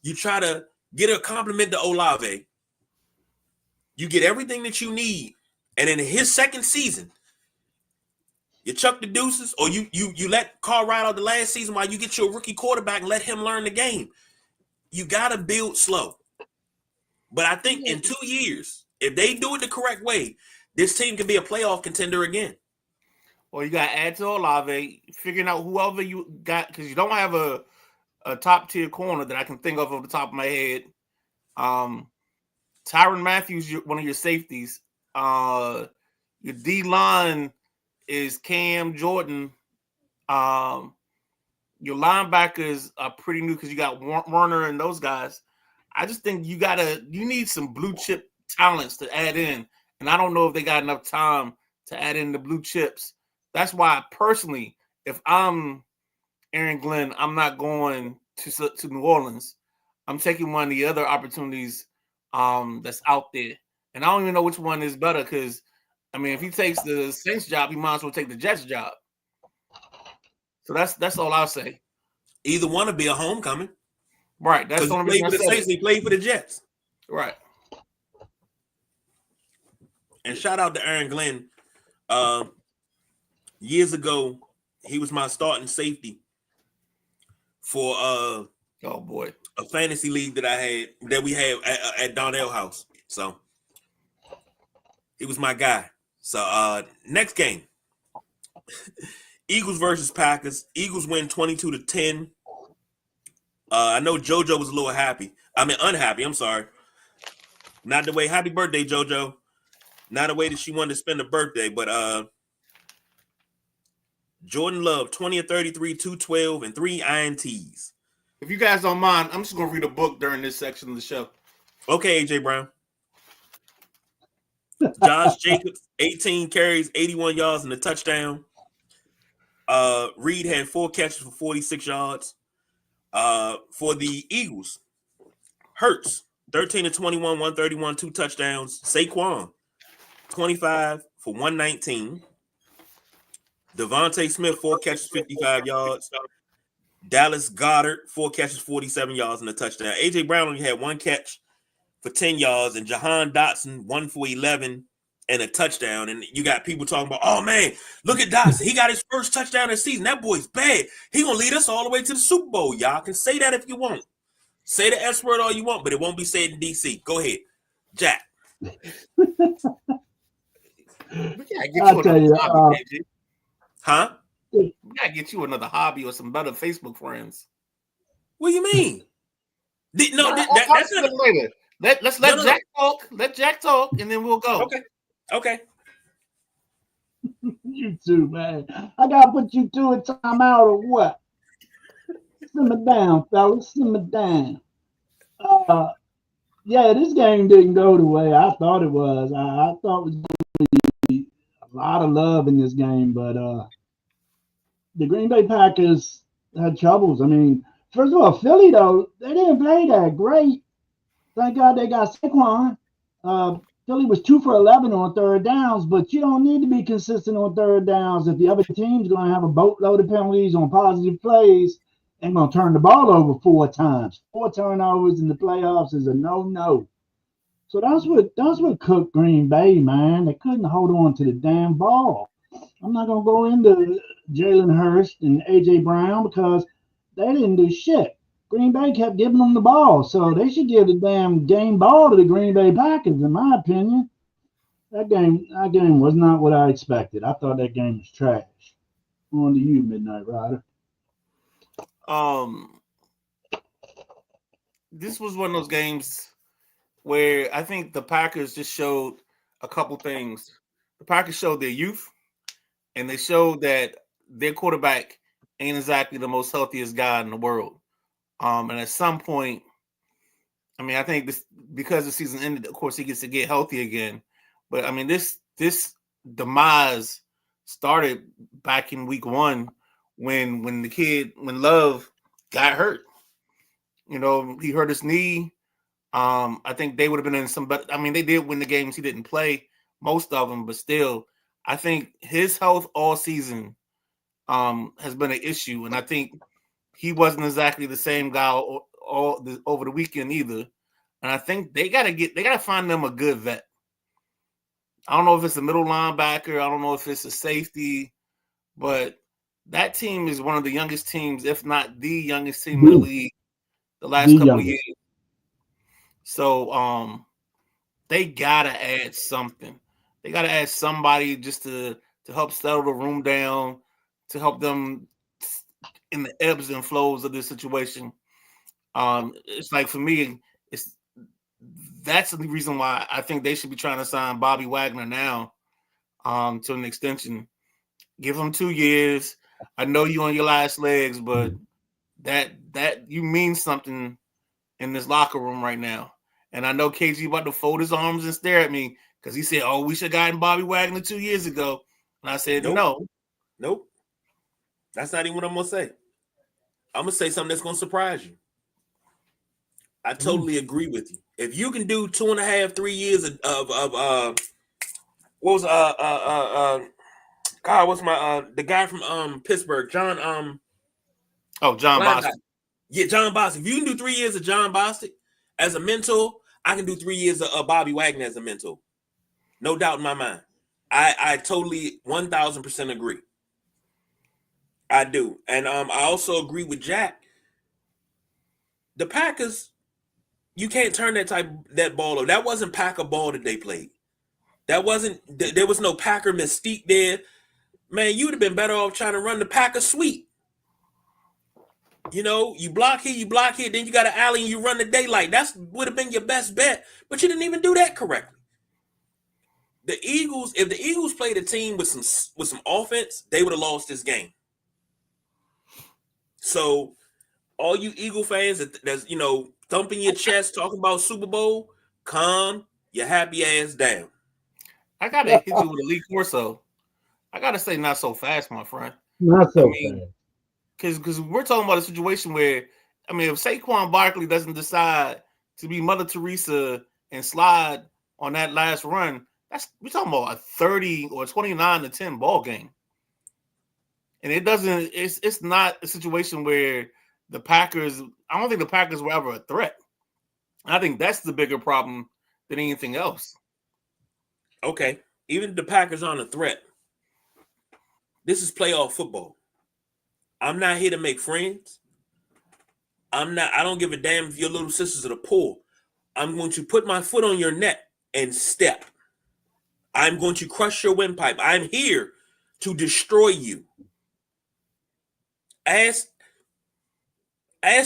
You try to get a compliment to Olave. You get everything that you need. And in his second season, you chuck the deuces, or you let Carr ride out the last season while you get your rookie quarterback and let him learn the game. You got to build slow. But I think in 2 years, if they do it the correct way, this team can be a playoff contender again. Well, you got to add to Olave, figuring out whoever you got, because you don't have a top-tier corner that I can think of off the top of my head. Tyrann Mathieu, one of your safeties. Your D-line is Cam Jordan. Your linebackers are pretty new because you got Werner and those guys. I just think you need some blue chip talents to add in. And I don't know if they got enough time to add in the blue chips. That's why personally, if I'm Aaron Glenn, I'm not going to New Orleans. I'm taking one of the other opportunities that's out there. And I don't even know which one is better because, I mean, if he takes the Saints job, he might as well take the Jets job. So that's all I'll say. Either one will be a homecoming. Right. That's the only reason I said Saints, he played for the Jets. Right. And shout out to Aaron Glenn. Years ago, he was my starting safety for oh boy, a fantasy league that we had at Donnell House. So he was my guy. So next game, Eagles versus Packers. Eagles win 22-10. I know JoJo was a little unhappy. I'm sorry. Not the way. Happy birthday, JoJo. Not the way that she wanted to spend a birthday, but Jordan Love, 20 of 33, 212, and 3 INTs. If you guys don't mind, I'm just going to read a book during this section of the show. Okay, AJ Brown. Josh Jacobs, 18 carries, 81 yards, and a touchdown. Reed had 4 catches for 46 yards. For the Eagles, Hurts, 13 of 21, 131, 2 touchdowns. Saquon, 25 for 119. Devontae Smith, 4 catches, 55 yards. Dallas Goedert, 4 catches, 47 yards, and a touchdown. AJ Brown only had 1 catch for 10 yards, and Jahan Dotson, 1 for 11 and a touchdown. And you got people talking about, oh man, look at Dotson. He got his first touchdown of the season. That boy's bad. He gonna lead us all the way to the Super Bowl. Y'all can say that if you want. Say the S word all you want, but it won't be said in DC. Go ahead, Jack. I'll tell you. Huh? We gotta get you another hobby or some better Facebook friends. What do you mean? That's not later. Let's let Jack talk. Let Jack talk, and then we'll go. Okay. You too, man. I gotta put you two in timeout or what? Simmer down, fellas. Simmer down. Yeah, this game didn't go the way I thought it was. I thought it was going to be a lot of love in this game, but the Green Bay Packers had troubles. I mean, first of all, Philly, though, they didn't play that great. Thank God they got Saquon. Philly was 2 for 11 on third downs, but you don't need to be consistent on third downs if the other team's going to have a boatload of penalties on positive plays and going to turn the ball over 4 times. 4 turnovers in the playoffs is a no-no. So that's what cooked Green Bay, man. They couldn't hold on to the damn ball. I'm not going to go into Jalen Hurts and A.J. Brown because they didn't do shit. Green Bay kept giving them the ball, so they should give the damn game ball to the Green Bay Packers, in my opinion. That game was not what I expected. I thought that game was trash. On to you, Midnight Rider. This was one of those games where I think the Packers just showed a couple things. The Packers showed their youth, and they showed that their quarterback ain't exactly the most healthiest guy in the world. And at some point, I mean, I think this because the season ended, of course, he gets to get healthy again. But I mean, this demise started back in week 1 when Love got hurt. You know, he hurt his knee. I think they would have been in some better. I mean, they did win the games. He didn't play most of them, but still, I think his health all season has been an issue, and I think he wasn't exactly the same guy over the weekend either. And I think they gotta find them a good vet. I don't know if it's a middle linebacker. I don't know if it's a safety, but that team is one of the youngest teams, if not the youngest team in the league the last couple of years. So they gotta add something. They gotta add somebody just to help settle the room down, to help them in the ebbs and flows of this situation. It's like, for me, that's the reason why I think they should be trying to sign Bobby Wagner now to an extension. Give him 2 years. I know you on your last legs, but that you mean something in this locker room right now. And I know KG about to fold his arms and stare at me because he said, "Oh, we should have gotten Bobby Wagner 2 years ago." And I said, Nope. That's not even what I'm gonna say. I'm gonna say something that's gonna surprise you. I totally agree with you. If you can do 2.5, 3 years of what was God, what's my the guy from Pittsburgh, John John Bostic. Yeah, John Bostic. If you can do 3 years of John Bostic as a mentor, I can do 3 years of Bobby Wagner as a mentor. No doubt in my mind. I totally 1,000% agree. I do. And I also agree with Jack. The Packers, you can't turn that ball over. That wasn't Packer ball that they played. There was no Packer mystique there. Man, you would have been better off trying to run the Packer sweep. You know, you block here, then you got an alley and you run the daylight. That would have been your best bet, but you didn't even do that correctly. The Eagles, if the Eagles played a team with some offense, they would have lost this game. So, all you Eagle fans that's thumping your chest talking about Super Bowl, calm your happy ass down. I gotta hit you with a Lee Corso. I gotta say, not so fast, my friend. Not so fast. Because we're talking about a situation where, I mean, if Saquon Barkley doesn't decide to be Mother Teresa and slide on that last run, we're talking about a 30 or 29-10 ball game. And it's not a situation where the Packers, I don't think the Packers were ever a threat. I think that's the bigger problem than anything else. Okay. Even if the Packers aren't a threat, this is playoff football. I'm not here to make friends. I don't give a damn if your little sisters are the poor. I'm going to put my foot on your neck and step. I'm going to crush your windpipe. I'm here to destroy you. Ask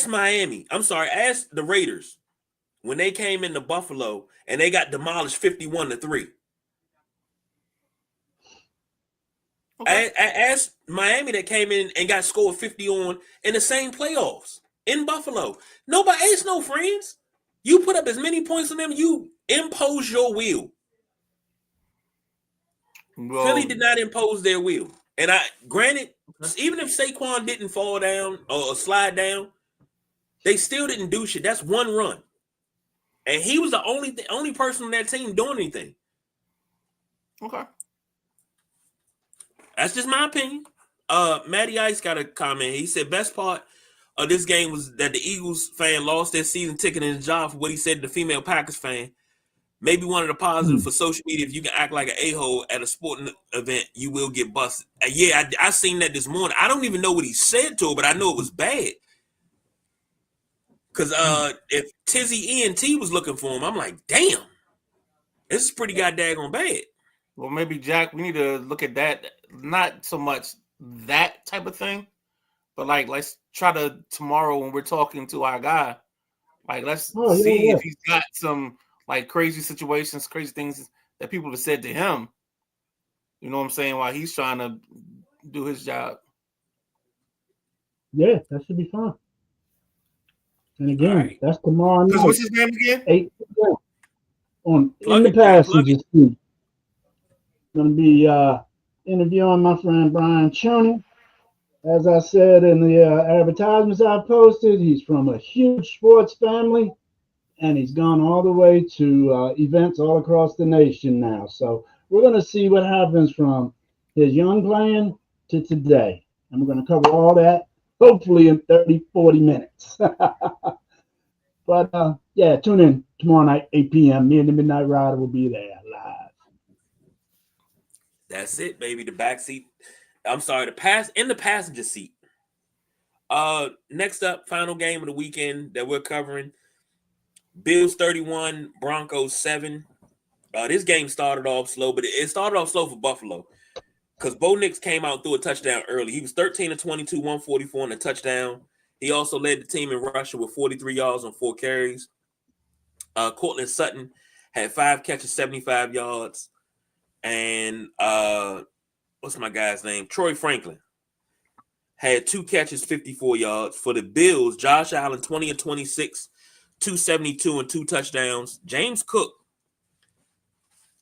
Miami. Ask the Raiders when they came into Buffalo and they got demolished 51-3. Okay. Ask Miami that came in and got scored 50 on in the same playoffs in Buffalo. Nobody, ain't no friends. You put up as many points on them, you impose your will. Well, Philly did not impose their will. And granted, even if Saquon didn't fall down or slide down, they still didn't do shit. That's one run. And he was the only person on that team doing anything. Okay. That's just my opinion. Matty Ice got a comment. He said, best part of this game was that the Eagles fan lost their season ticket and his job for what he said to the female Packers fan. Maybe one of the positives for social media, if you can act like an a-hole at a sporting event, you will get busted. Yeah, I seen that this morning. I don't even know what he said to her, but I know it was bad. Because if Tizzy ENT was looking for him, I'm like, damn, this is pretty goddamn bad. Well, maybe, Jack, we need to look at that. Not so much that type of thing, but like, let's try to tomorrow when we're talking to our guy, like, let's see if he's got some like crazy situations, crazy things that people have said to him. You know what I'm saying? While he's trying to do his job. Yeah, that should be fun. And again, that's tomorrow night. What's his name again? 8 p.m. in the Passenger seat. Going to be interviewing my friend Brian Choney. As I said in the advertisements I posted, he's from a huge sports family, and he's gone all the way to events all across the nation now. So we're going to see what happens from his young playing to today. And we're going to cover all that, hopefully in 30, 40 minutes. But yeah, tune in tomorrow night, 8 p.m. Me and the Midnight Rider will be there live. That's it, baby. The backseat. I'm sorry, the passenger seat. Next up, final game of the weekend that we're covering. Bills 31, Broncos 7. This game started off slow, but it started off slow for Buffalo because Bo Nix came out and threw a touchdown early. He was 13 of 22, 144 on a touchdown. He also led the team in rushing with 43 yards on 4 carries. Courtland Sutton had 5 catches, 75 yards. And what's my guy's name? Troy Franklin had 2 catches, 54 yards. For the Bills, Josh Allen, 20 of 26, 272 and 2 touchdowns. James Cook,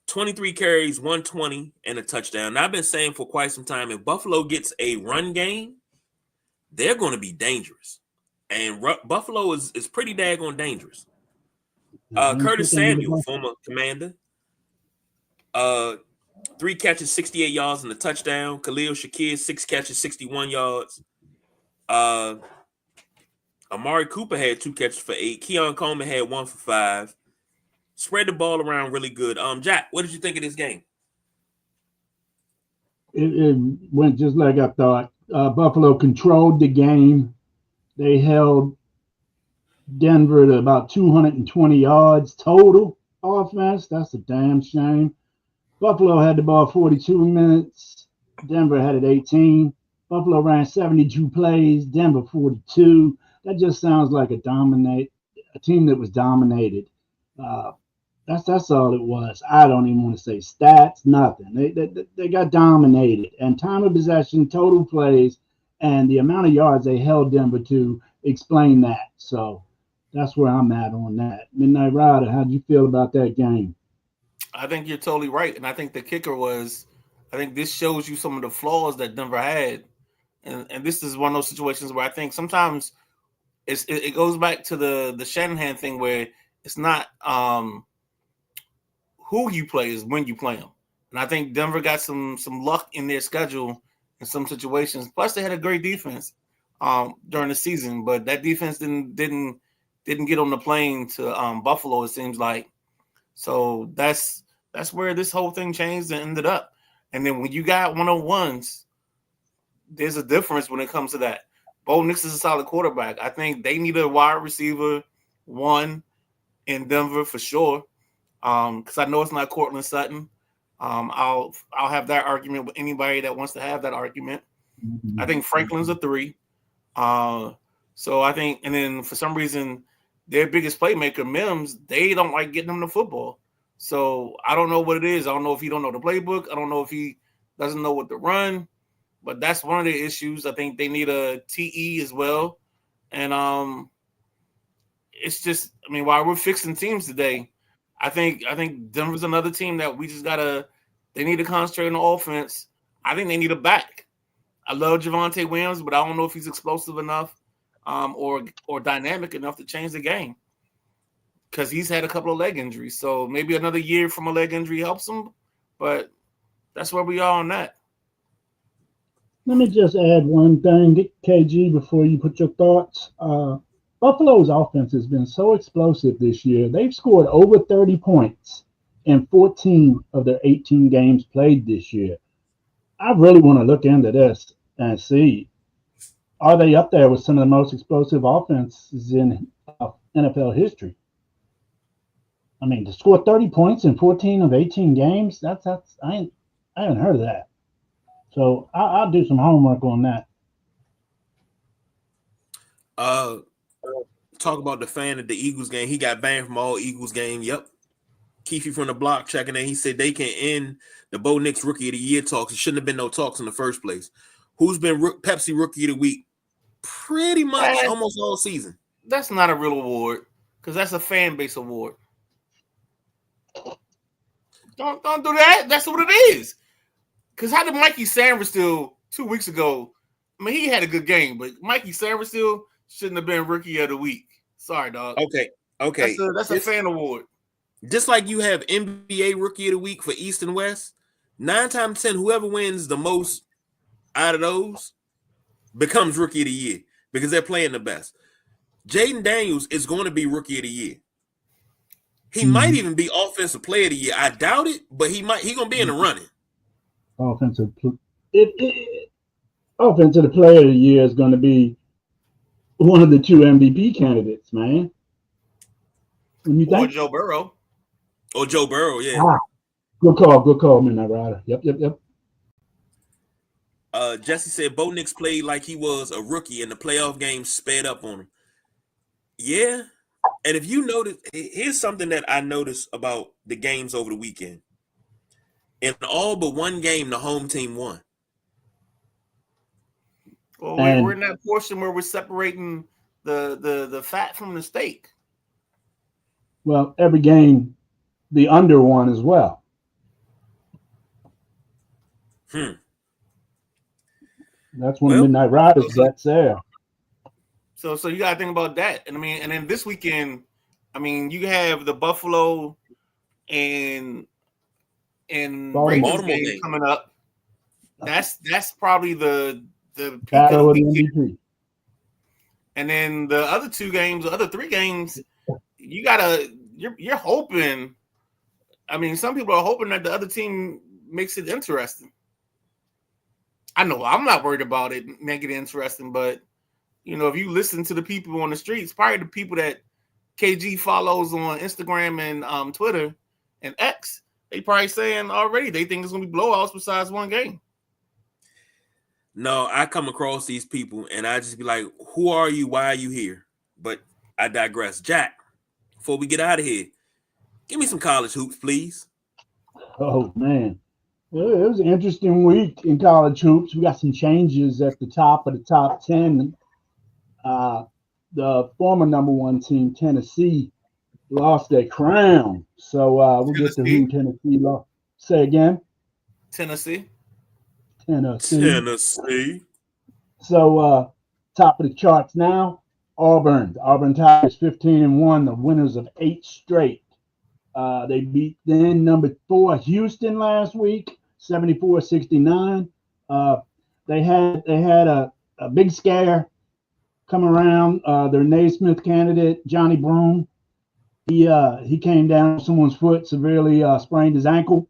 23 carries, 120 and a touchdown. Now, I've been saying for quite some time, if Buffalo gets a run game, they're going to be dangerous. And Buffalo is pretty daggone dangerous. Curtis Samuel, former Commander, 3 catches, 68 yards and a touchdown. Khalil Shakir, 6 catches, 61 yards. Amari Cooper had 2 catches for 8. Keon Coleman had 1 for 5. Spread the ball around really good. Jack, what did you think of this game? It went just like I thought. Buffalo controlled the game. They held Denver to about 220 yards total offense. That's a damn shame. Buffalo had the ball 42 minutes. Denver had it 18. Buffalo ran 72 plays. Denver 42. That just sounds like a team that was dominated. That's all it was. I don't even want to say stats, nothing. They got dominated. And time of possession, total plays, and the amount of yards they held Denver to explain that. So that's where I'm at on that. Midnight Rider, how'd you feel about that game? I think you're totally right. And I think the kicker was, I think this shows you some of the flaws that Denver had. And this is one of those situations where I think sometimes it goes back to the Shanahan thing where it's not who you play, is when you play them. And I think Denver got some luck in their schedule in some situations. Plus, they had a great defense during the season, but that defense didn't get on the plane to Buffalo, it seems like. So that's where this whole thing changed and ended up. And then when you got 101s, there's a difference when it comes to that. Bo Nix is a solid quarterback. I think they need a wide receiver 1 in Denver for sure. Because I know it's not Courtland Sutton. I'll have that argument with anybody that wants to have that argument. Mm-hmm. I think Franklin's a 3. So I think, and then for some reason, their biggest playmaker, Mims, they don't like getting him the football. So I don't know what it is. I don't know if he don't know the playbook. I don't know if he doesn't know what to run. But that's one of the issues. I think they need a TE as well. And it's just, I mean, while we're fixing teams today, I think Denver's another team that we just they need to concentrate on the offense. I think they need a back. I love Javonte Williams, but I don't know if he's explosive enough or dynamic enough to change the game because he's had a couple of leg injuries. So maybe another year from a leg injury helps him, but that's where we are on that. Let me just add one thing, KG, before you put your thoughts. Buffalo's offense has been so explosive this year. They've scored over 30 points in 14 of their 18 games played this year. I really want to look into this and see, are they up there with some of the most explosive offenses in NFL history? I mean, to score 30 points in 14 of 18 games, I haven't heard of that. So I'll do some homework on that. Talk about the fan of the Eagles game. He got banned from all Eagles game. Yep. Keefe from the block checking in. He said they can end the Bo Nix Rookie of the Year talks. It shouldn't have been no talks in the first place. Who's been Pepsi Rookie of the Week? Pretty much almost all season. That's not a real award because that's a fan base award. Don't do that. That's what it is. Because how did Mikey Sainristil 2 weeks ago? I mean, he had a good game, but Mikey Sainristil shouldn't have been Rookie of the Week. Sorry, dog. Okay. That's a fan award. Just like you have NBA Rookie of the Week for East and West, 9 times 10, whoever wins the most out of those becomes Rookie of the Year because they're playing the best. Jaden Daniels is going to be Rookie of the Year. He might even be Offensive Player of the Year. I doubt it, but he going to be in the running. Offensive Player of the Year is going to be one of the 2 MVP candidates, man. When you think? Or Joe Burrow. Yeah. Good call, Midnight Rider. Yep. Jesse said Bo Nix played like he was a rookie and the playoff game sped up on him. Yeah. And if you notice, here's something that I noticed about the games over the weekend. In all but one game, the home team won. Well, we're in that portion where we're separating the fat from the steak. Well, every game, the under won as well. That's one of Midnight Riders bets there. So you gotta think about that. And I mean, and then this weekend, I mean, you have the Buffalo and Ravens game coming up. That's probably the battle of the MVP. And then the other 2 games, the other 3 games, you're hoping. I mean, some people are hoping that the other team makes it interesting. I know I'm not worried about it making it interesting, but you know, if you listen to the people on the streets, probably the people that KG follows on Instagram and Twitter and X, they probably saying already they think it's gonna be blowouts besides one game. No, I come across these people and I just be like, who are you? Why are you here? But I digress. Jack, before we get out of here, give me some college hoops, please. Oh, man. Well, it was an interesting week in college hoops. We got some changes at the top of the top 10. The former number 1 team, Tennessee, lost their crown. So we'll get to who Tennessee lost. Say again. Tennessee. So top of the charts now, Auburn. The Auburn Tigers 15-1, the winners of 8 straight. They beat then number 4 Houston last week, 74-69. They had a big scare come around. Their Naismith candidate, Johnny Broome, he came down someone's foot, severely sprained his ankle.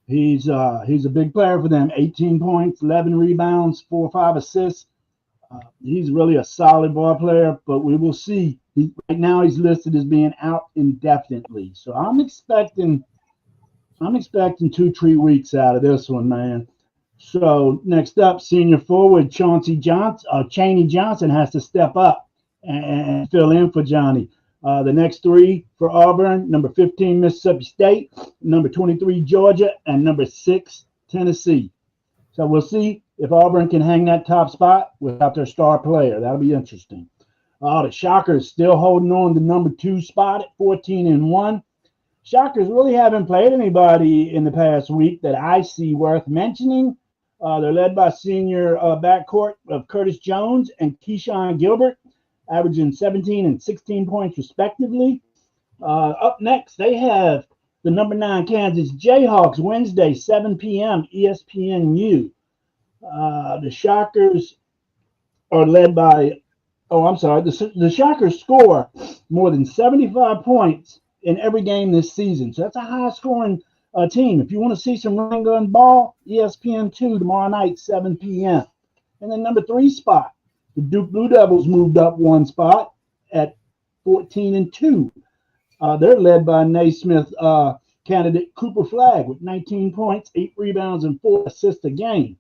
He's a big player for them. 18 points, 11 rebounds, 4 or 5 assists. He's really a solid ball player, but we will see. Right now he's listed as being out indefinitely. So I'm expecting 2-3 weeks out of this one, man. So next up, senior forward Chaney Johnson has to step up and fill in for Johnny. The next 3 for Auburn: number 15 Mississippi State, number 23 Georgia, and number 6 Tennessee. So we'll see if Auburn can hang that top spot without their star player. That'll be interesting. The Shockers still holding on to number 2 spot at 14-1. Shockers really haven't played anybody in the past week that I see worth mentioning. They're led by senior backcourt of Curtis Jones and Keyshawn Gilbert, averaging 17 and 16 points respectively. Up next, they have the number 9 Kansas Jayhawks, Wednesday, 7 p.m., ESPNU. The Shockers are led by, the Shockers score more than 75 points in every game this season. So that's a high-scoring team. If you want to see some run gun ball, ESPN2 tomorrow night, 7 p.m. And then number 3 spot, the Duke Blue Devils moved up 1 spot at 14-2. They're led by Naismith candidate Cooper Flagg with 19 points, 8 rebounds, and 4 assists a game.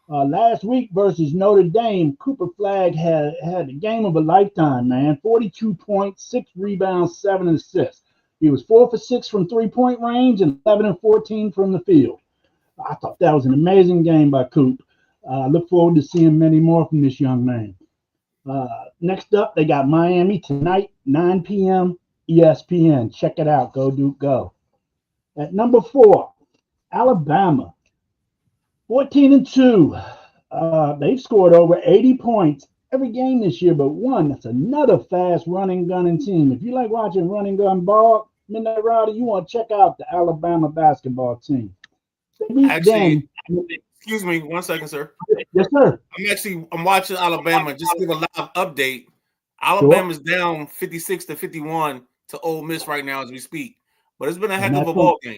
Last week versus Notre Dame, Cooper Flagg had the game of a lifetime, man. 42 points, 6 rebounds, 7 assists. He was 4 for 6 from three-point range and 11 and 14 from the field. I thought that was an amazing game by Coop. Look forward to seeing many more from this young man. Next up, they got Miami tonight, 9 p.m., ESPN. Check it out. Go, Duke, go. At number 4, Alabama. 14-2. They've scored over 80 points every game this year, but one. That's another fast running gunning team. If you like watching running gun ball, Midnight Rider, you want to check out the Alabama basketball team. They beat Actually, them. excuse me, 1 second, sir. Yes, sir. I'm watching Alabama. Just give a live update. Alabama's down 56-51 to Ole Miss right now as we speak. But it's been a heck of a ball game.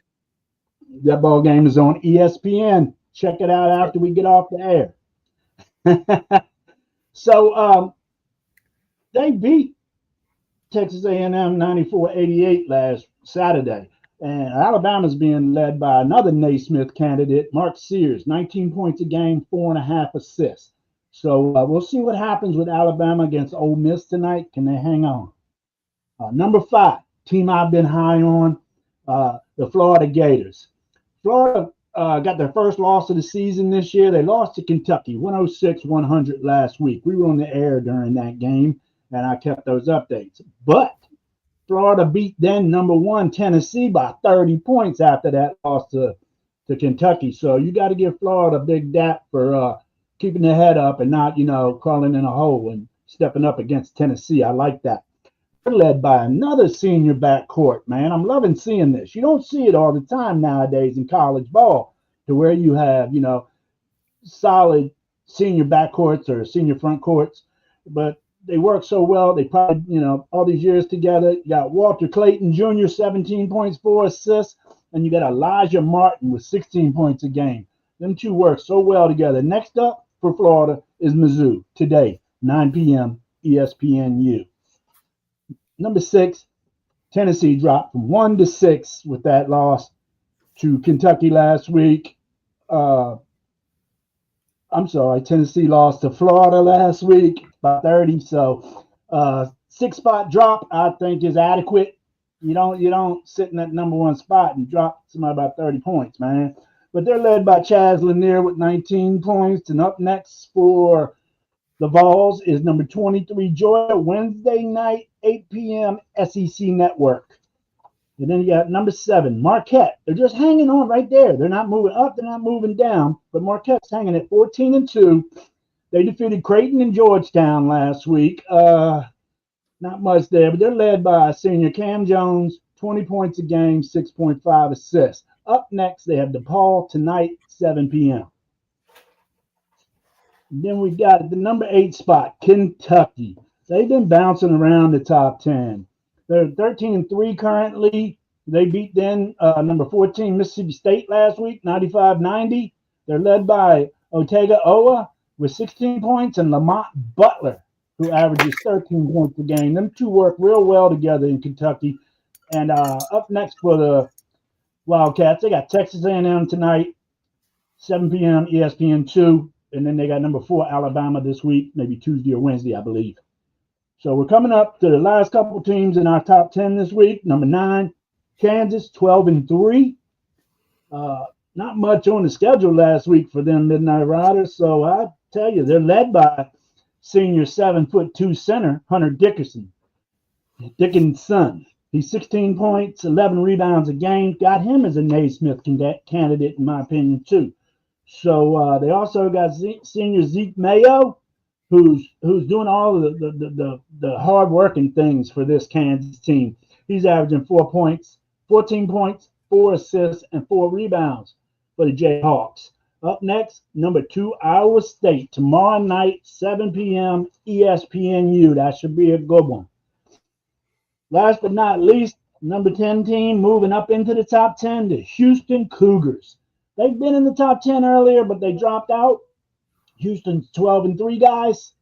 That ball game is on ESPN. Check it out after we get off the air. So they beat Texas A&M 94-88 last Saturday. And Alabama's being led by another Naismith candidate, Mark Sears, 19 points a game, 4.5 assists. So we'll see what happens with Alabama against Ole Miss tonight. Can they hang on? Number 5, team I've been high on, the Florida Gators. Florida got their first loss of the season this year. They lost to Kentucky, 106-100 last week. We were on the air during that game, and I kept those updates. But Florida beat then number 1 Tennessee by 30 points after that loss to Kentucky. So you got to give Florida a big dap for keeping their head up and not, crawling in a hole and stepping up against Tennessee. I like that. They're led by another senior backcourt, man. I'm loving seeing this. You don't see it all the time nowadays in college ball to where you have, solid senior backcourts or senior front courts. But they work so well. They probably, all these years together. You got Walter Clayton Jr., 17 points, 4 assists, and you got Elijah Martin with 16 points a game. Them two work so well together. Next up for Florida is Mizzou today, 9 p.m. ESPNU. Number 6, Tennessee dropped from 1-6 with that loss to Kentucky last week. Tennessee lost to Florida last week by 30. So 6-spot drop, I think, is adequate. You don't sit in that number 1 spot and drop somebody by 30 points, man. But they're led by Chaz Lanier with 19 points. And up next for the Vols is number 23, Georgia, Wednesday night, 8 p.m. SEC Network. And then you got number 7, Marquette. They're just hanging on right there. They're not moving up. They're not moving down. But Marquette's hanging at 14-2. They defeated Creighton and Georgetown last week. Not much there, but they're led by senior Cam Jones, 20 points a game, 6.5 assists. Up next, they have DePaul tonight, 7 p.m. And then we got the number 8 spot, Kentucky. They've been bouncing around the top 10. They're 13-3 currently. They beat then number 14 Mississippi State last week, 95-90. They're led by Otega Owa with 16 points and Lamont Butler, who averages 13 points a game. Them two work real well together in Kentucky. And up next for the Wildcats, they got Texas A&M tonight, 7 p.m. ESPN2. And then they got number 4 Alabama this week, maybe Tuesday or Wednesday, I believe. So we're coming up to the last couple teams in our top 10 this week. Number 9, Kansas, 12-3. Not much on the schedule last week for them Midnight Riders. So I tell you, they're led by senior 7'2" center, Hunter Dickinson. He's 16 points, 11 rebounds a game. Got him as a Naismith candidate, in my opinion, too. So they also got senior Zeke Mayo, who's doing all of the hard working things for this Kansas team. He's averaging 14 points, 4 assists, and 4 rebounds for the Jayhawks. Up next, number 2 Iowa State tomorrow night, 7 p.m. ESPNU. That should be a good one. Last but not least, number 10 team moving up into the top 10, the Houston Cougars. They've been in the top 10 earlier, but they dropped out. Houston's 12-3 guys.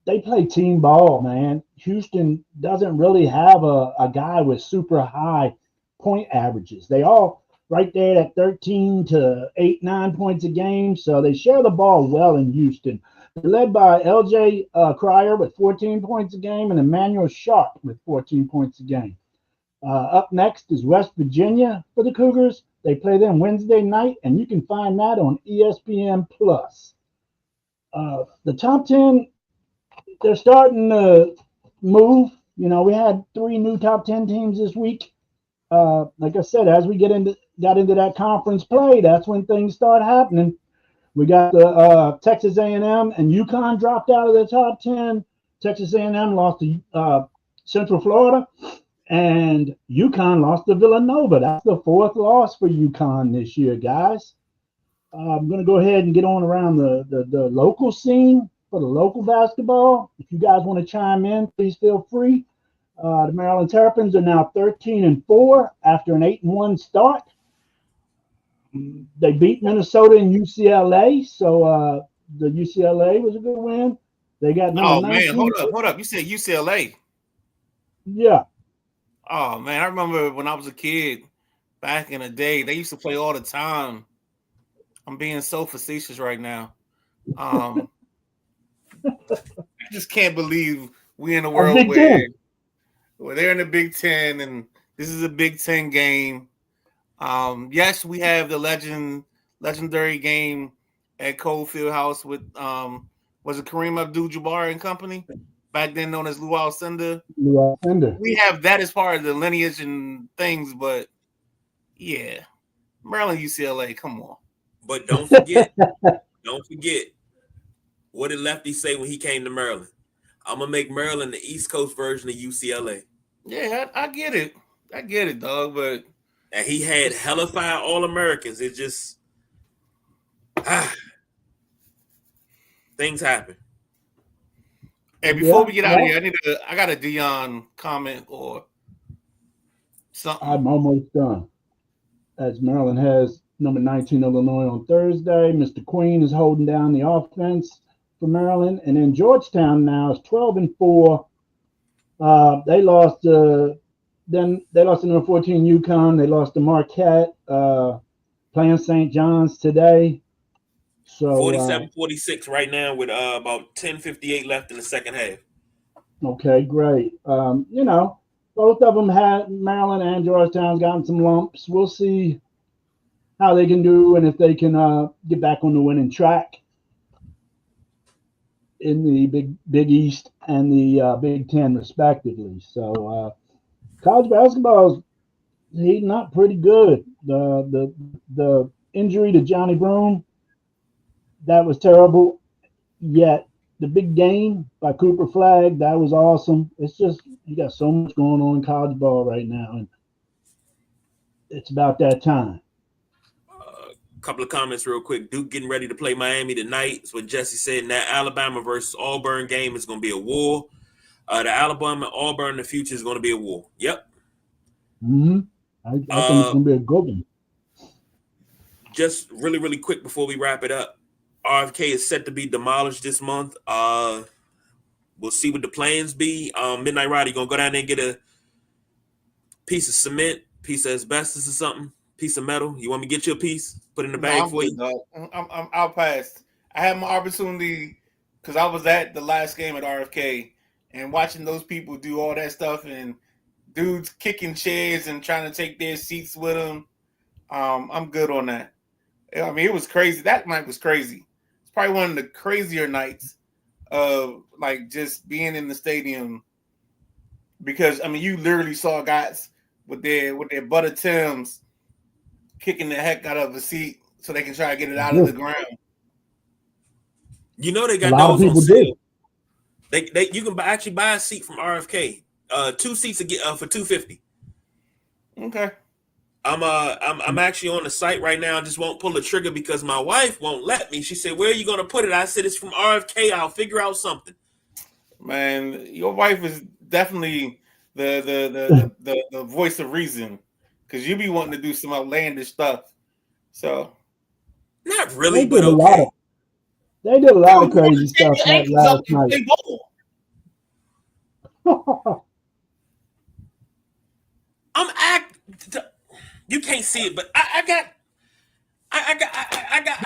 They play team ball, man. Houston doesn't really have a guy with super high point averages. They all right there at 13 to 8, 9 points a game. So they share the ball well in Houston. They're led by LJ Cryer with 14 points a game and Emmanuel Sharp with 14 points a game. Up next is West Virginia for the Cougars. They play them Wednesday night, and you can find that on ESPN+. The top 10, they're starting to move. We had 3 new top 10 teams this week. like I said, as we got into that conference play, that's when things start happening. We got the Texas A&M and UConn dropped out of the top 10. Texas A&M lost to Central Florida, and UConn lost to Villanova. That's the 4th loss for UConn this year, guys. I'm going to go ahead and get on around the local scene for the local basketball. If you guys want to chime in, please feel free. The Maryland Terrapins are now 13-4 after an 8-1 start. They beat Minnesota and UCLA, so the UCLA was a good win. They got number 19. Man, hold up. You said UCLA. Yeah. Oh man, I remember when I was a kid back in the day, they used to play all the time. I'm being so facetious right now. I just can't believe we in a world where they're in the Big Ten and this is a Big Ten game. Yes, we have the legendary game at Cole Fieldhouse with was it Kareem Abdul-Jabbar and company, back then known as Lou Alcindor. We have that as part of the lineage and things, but yeah, Maryland, UCLA, come on. But don't forget, what did Lefty say when he came to Maryland? I'm gonna make Maryland the East Coast version of UCLA. Yeah, I get it, dog. But and he had hellified All-Americans. It just things happen. And before we get out of here, I got a Dion comment or something. I'm almost done. As Maryland has number 19 Illinois on Thursday. Mr. Queen is holding down the offense for Maryland. And then Georgetown now is 12-4. They lost to number 14 UConn. They lost to Marquette, playing St. John's today. So 47-46 right now with about 10:58 left in the second half. Okay, great. Both of them had Maryland and Georgetown's gotten some lumps. We'll see how they can do and if they can get back on the winning track in the Big East and the Big Ten, respectively. So college basketball is heating up pretty good. The injury to Johnny Broome, that was terrible. Yet the big game by Cooper Flagg, that was awesome. It's just you got so much going on in college ball right now, and it's about that time. Couple of comments real quick. Duke getting ready to play Miami tonight. That's what Jesse said. And that Alabama versus Auburn game is going to be a war. The Alabama-Auburn in the future is going to be a war. Yep. Mm-hmm. I think it's going to be a good one. Just really, really quick before we wrap it up. RFK is set to be demolished this month. We'll see what the plans be. Midnight Rider, you going to go down there and get a piece of cement, piece of asbestos or something, piece of metal? You want me to get you a piece? Put in the bag for you? I'll pass. I had my opportunity because I was at the last game at RFK and watching those people do all that stuff and dudes kicking chairs and trying to take their seats with them. I'm good on that. I mean, it was crazy. That night was crazy. It's probably one of the crazier nights of like just being in the stadium because I mean, you literally saw guys with their butter Timbs kicking the heck out of a seat so they can try to get it out of the ground. You know they got those on sale. They you can actually buy a seat from RFK. 2 seats for $250. Okay. I'm actually on the site right now. I just won't pull the trigger because my wife won't let me. She said, "Where are you gonna put it?" I said, "It's from RFK. I'll figure out something." Man, your wife is definitely the voice of reason. Because you be wanting to do some outlandish stuff. So not really, but okay. They did a lot of crazy stuff last night. You can't see it, but I got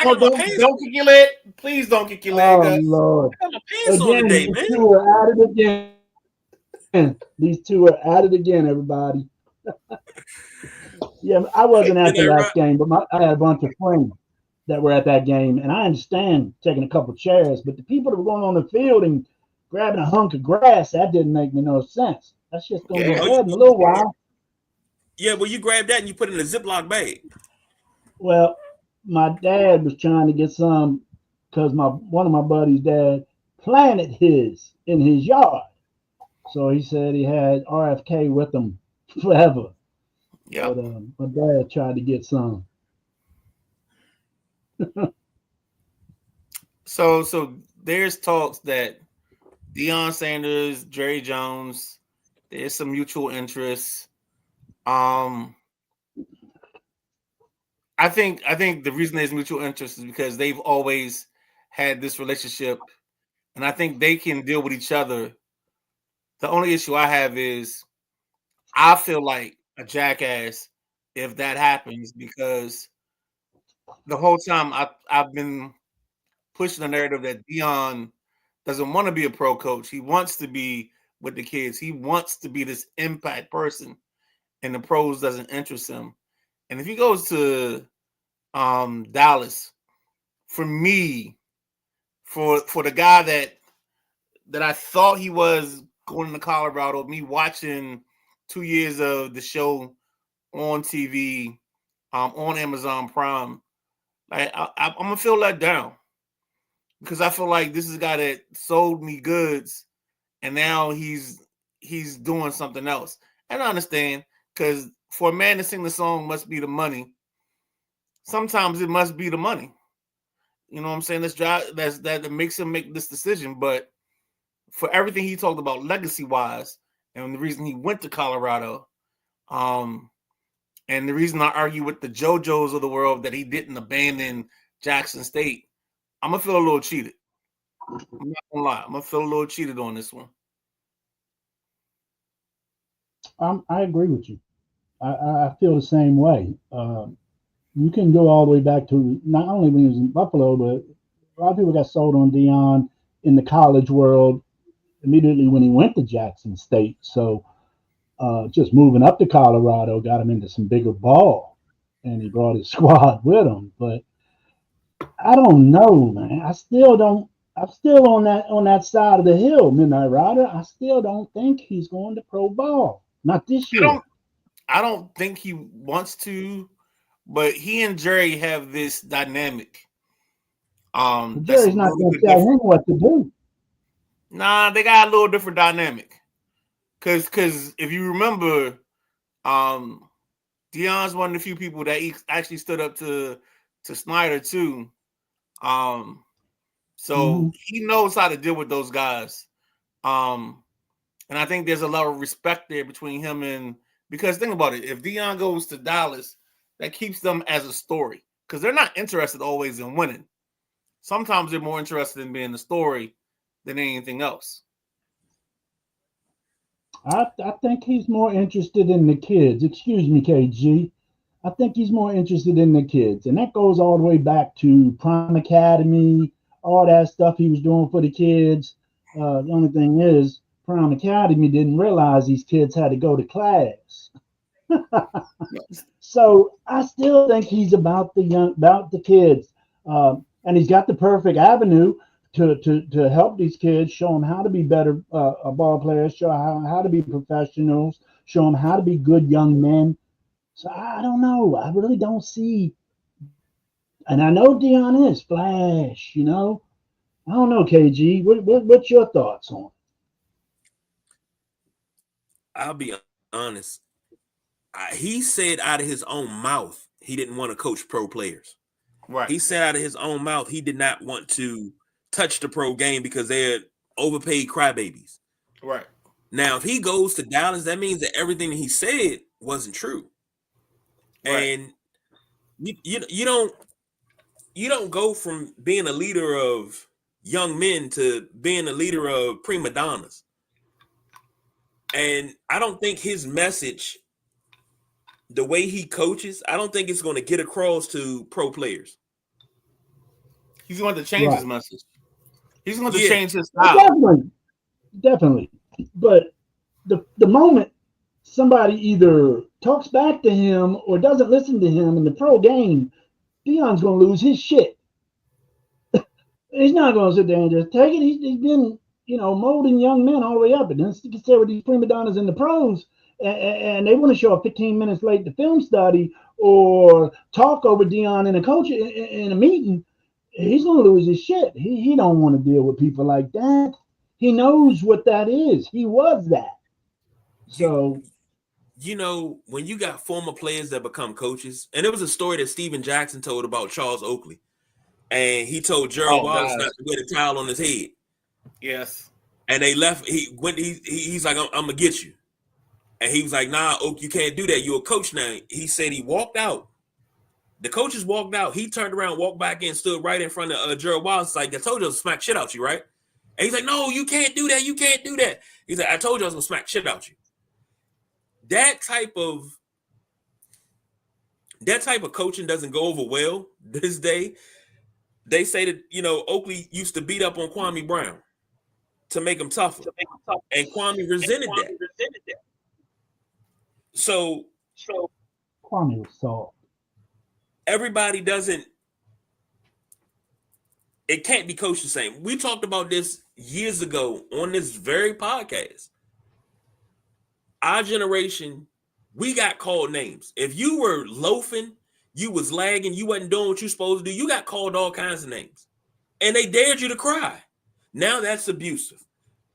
don't kick your leg. Please don't kick your leg. Oh Lord! I got my pants on today, man. These two are at it again. These two are at it again, everybody. Yeah, I wasn't at the last game, but I had a bunch of friends that were at that game, and I understand taking a couple chairs, but the people that were going on the field and grabbing a hunk of grass, that didn't make me no sense. That's just going to go ahead in a little while. Yeah, well, you grab that and you put it in a Ziploc bag. Well, my dad was trying to get some because one of my buddy's dad planted his in his yard. So he said he had RFK with him forever. Yep. But my dad tried to get some. So there's talks that Deion Sanders, Jerry Jones, there's some mutual interests. I think the reason there's mutual interest is because they've always had this relationship, and I think they can deal with each other. The only issue I have is I feel like a jackass if that happens because the whole time I've been pushing the narrative that Deion doesn't want to be a pro coach. He wants to be with the kids. He wants to be this impact person, and the pros doesn't interest him. And if he goes to Dallas, for me, for the guy that I thought he was going to Colorado, me watching 2 years of the show on TV, on Amazon Prime, I'm gonna feel let down because I feel like this is a guy that sold me goods, and now he's doing something else. And I understand because for a man to sing the song must be the money. Sometimes it must be the money. You know what I'm saying? That makes him make this decision. But for everything he talked about legacy wise, and the reason he went to Colorado, and the reason I argue with the JoJos of the world that he didn't abandon Jackson State, I'm gonna feel a little cheated. I'm not gonna lie. I'm gonna feel a little cheated on this one. I agree with you. I feel the same way. You can go all the way back to not only when he was in Buffalo, but a lot of people got sold on Deion in the college world immediately when he went to Jackson State. So just moving up to Colorado got him into some bigger ball, and he brought his squad with him. But I don't know, man. I'm still on that side of the hill, Midnight Rider. I still don't think he's going to pro ball. Not this year. I don't think he wants to, but he and Jerry have this dynamic. Jerry's not going to tell him what to do. Nah, they got a little different dynamic. Cause if you remember, Deion's one of the few people that actually stood up to Snyder too. So he knows how to deal with those guys. And I think there's a lot of respect there between him and, because think about it, if Deion goes to Dallas, that keeps them as a story because they're not interested always in winning. Sometimes they're more interested in being the story than anything else. I think he's more interested in the kids. Excuse me, KG. I think he's more interested in the kids. And that goes all the way back to Prime Academy, all that stuff he was doing for the kids. The only thing is, Prime Academy didn't realize these kids had to go to class. So I still think he's about the kids. And he's got the perfect avenue to help these kids, show them how to be better ball players, show how to be professionals, show them how to be good young men. So I don't know. I really don't see. And I know Deion is flash, I don't know, KG. What's your thoughts on it? I'll be honest. He said out of his own mouth he didn't want to coach pro players. Right. He said out of his own mouth he did not want to touch the pro game because they're overpaid crybabies. Right. Now, if he goes to Dallas, that means that everything he said wasn't true. Right. And you don't go from being a leader of young men to being a leader of prima donnas. And I don't think his message, the way he coaches, I don't think it's going to get across to pro players. He's going to change his message. He's going to change his style. Definitely. But the moment somebody either talks back to him or doesn't listen to him in the pro game, Deion's going to lose his shit. He's not going to sit there and just take it. He's been, molding young men all the way up. And then you can say with these prima donnas in the pros, and they want to show up 15 minutes late to film study or talk over Dion and a coach in a meeting, he's going to lose his shit. He don't want to deal with people like that. He knows what that is. He was that. So, you know, when you got former players that become coaches, and there was a story that Steven Jackson told about Charles Oakley, and he told Gerald Wallace not to wear the towel on his head. Yes. And they left. He's like, I'm gonna get you. And he was like, nah, Oak, you can't do that. You're a coach now. He said he walked out. The coaches walked out. He turned around, walked back in, stood right in front of Gerald Wallace. Like, I told you I was gonna smack shit out you, right? And he's like, no, you can't do that. You can't do that. He's like, I told you I was gonna smack shit out you. That type of coaching doesn't go over well this day. They say that, you know, Oakley used to beat up on Kwame Brown to make him tougher. And Kwame resented that. So Kwame was soft. Everybody doesn't, it can't be coached the same. We talked about this years ago on this very podcast. Our generation, we got called names. If you were loafing, you was lagging, you wasn't doing what you're supposed to do, you got called all kinds of names. And they dared you to cry. Now that's abusive.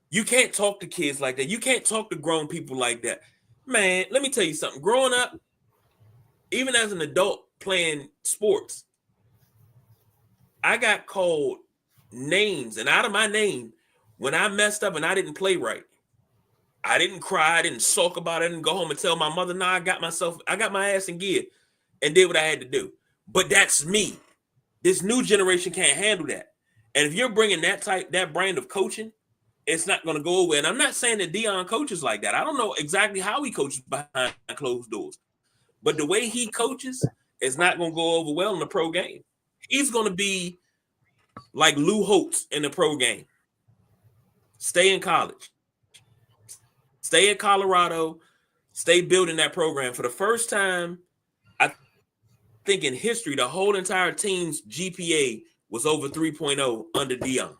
You can't talk to kids like that. You can't talk to grown people like that. Man, let me tell you something. Growing up, even as an adult playing sports, I got called names, and out of my name, when I messed up and I didn't play right, I didn't cry, I didn't sulk about it, I didn't go home and tell my mother, nah, I got my ass in gear and did what I had to do. But that's me. This new generation can't handle that. And if you're bringing that brand of coaching, it's not going to go away. And I'm not saying that Dion coaches like that. I don't know exactly how he coaches behind closed doors. But the way he coaches is not going to go over well in the pro game. He's going to be like Lou Holtz in the pro game. Stay in college. Stay in Colorado. Stay building that program. For the first time, I think in history, the whole entire team's GPA was over 3.0 under Dion.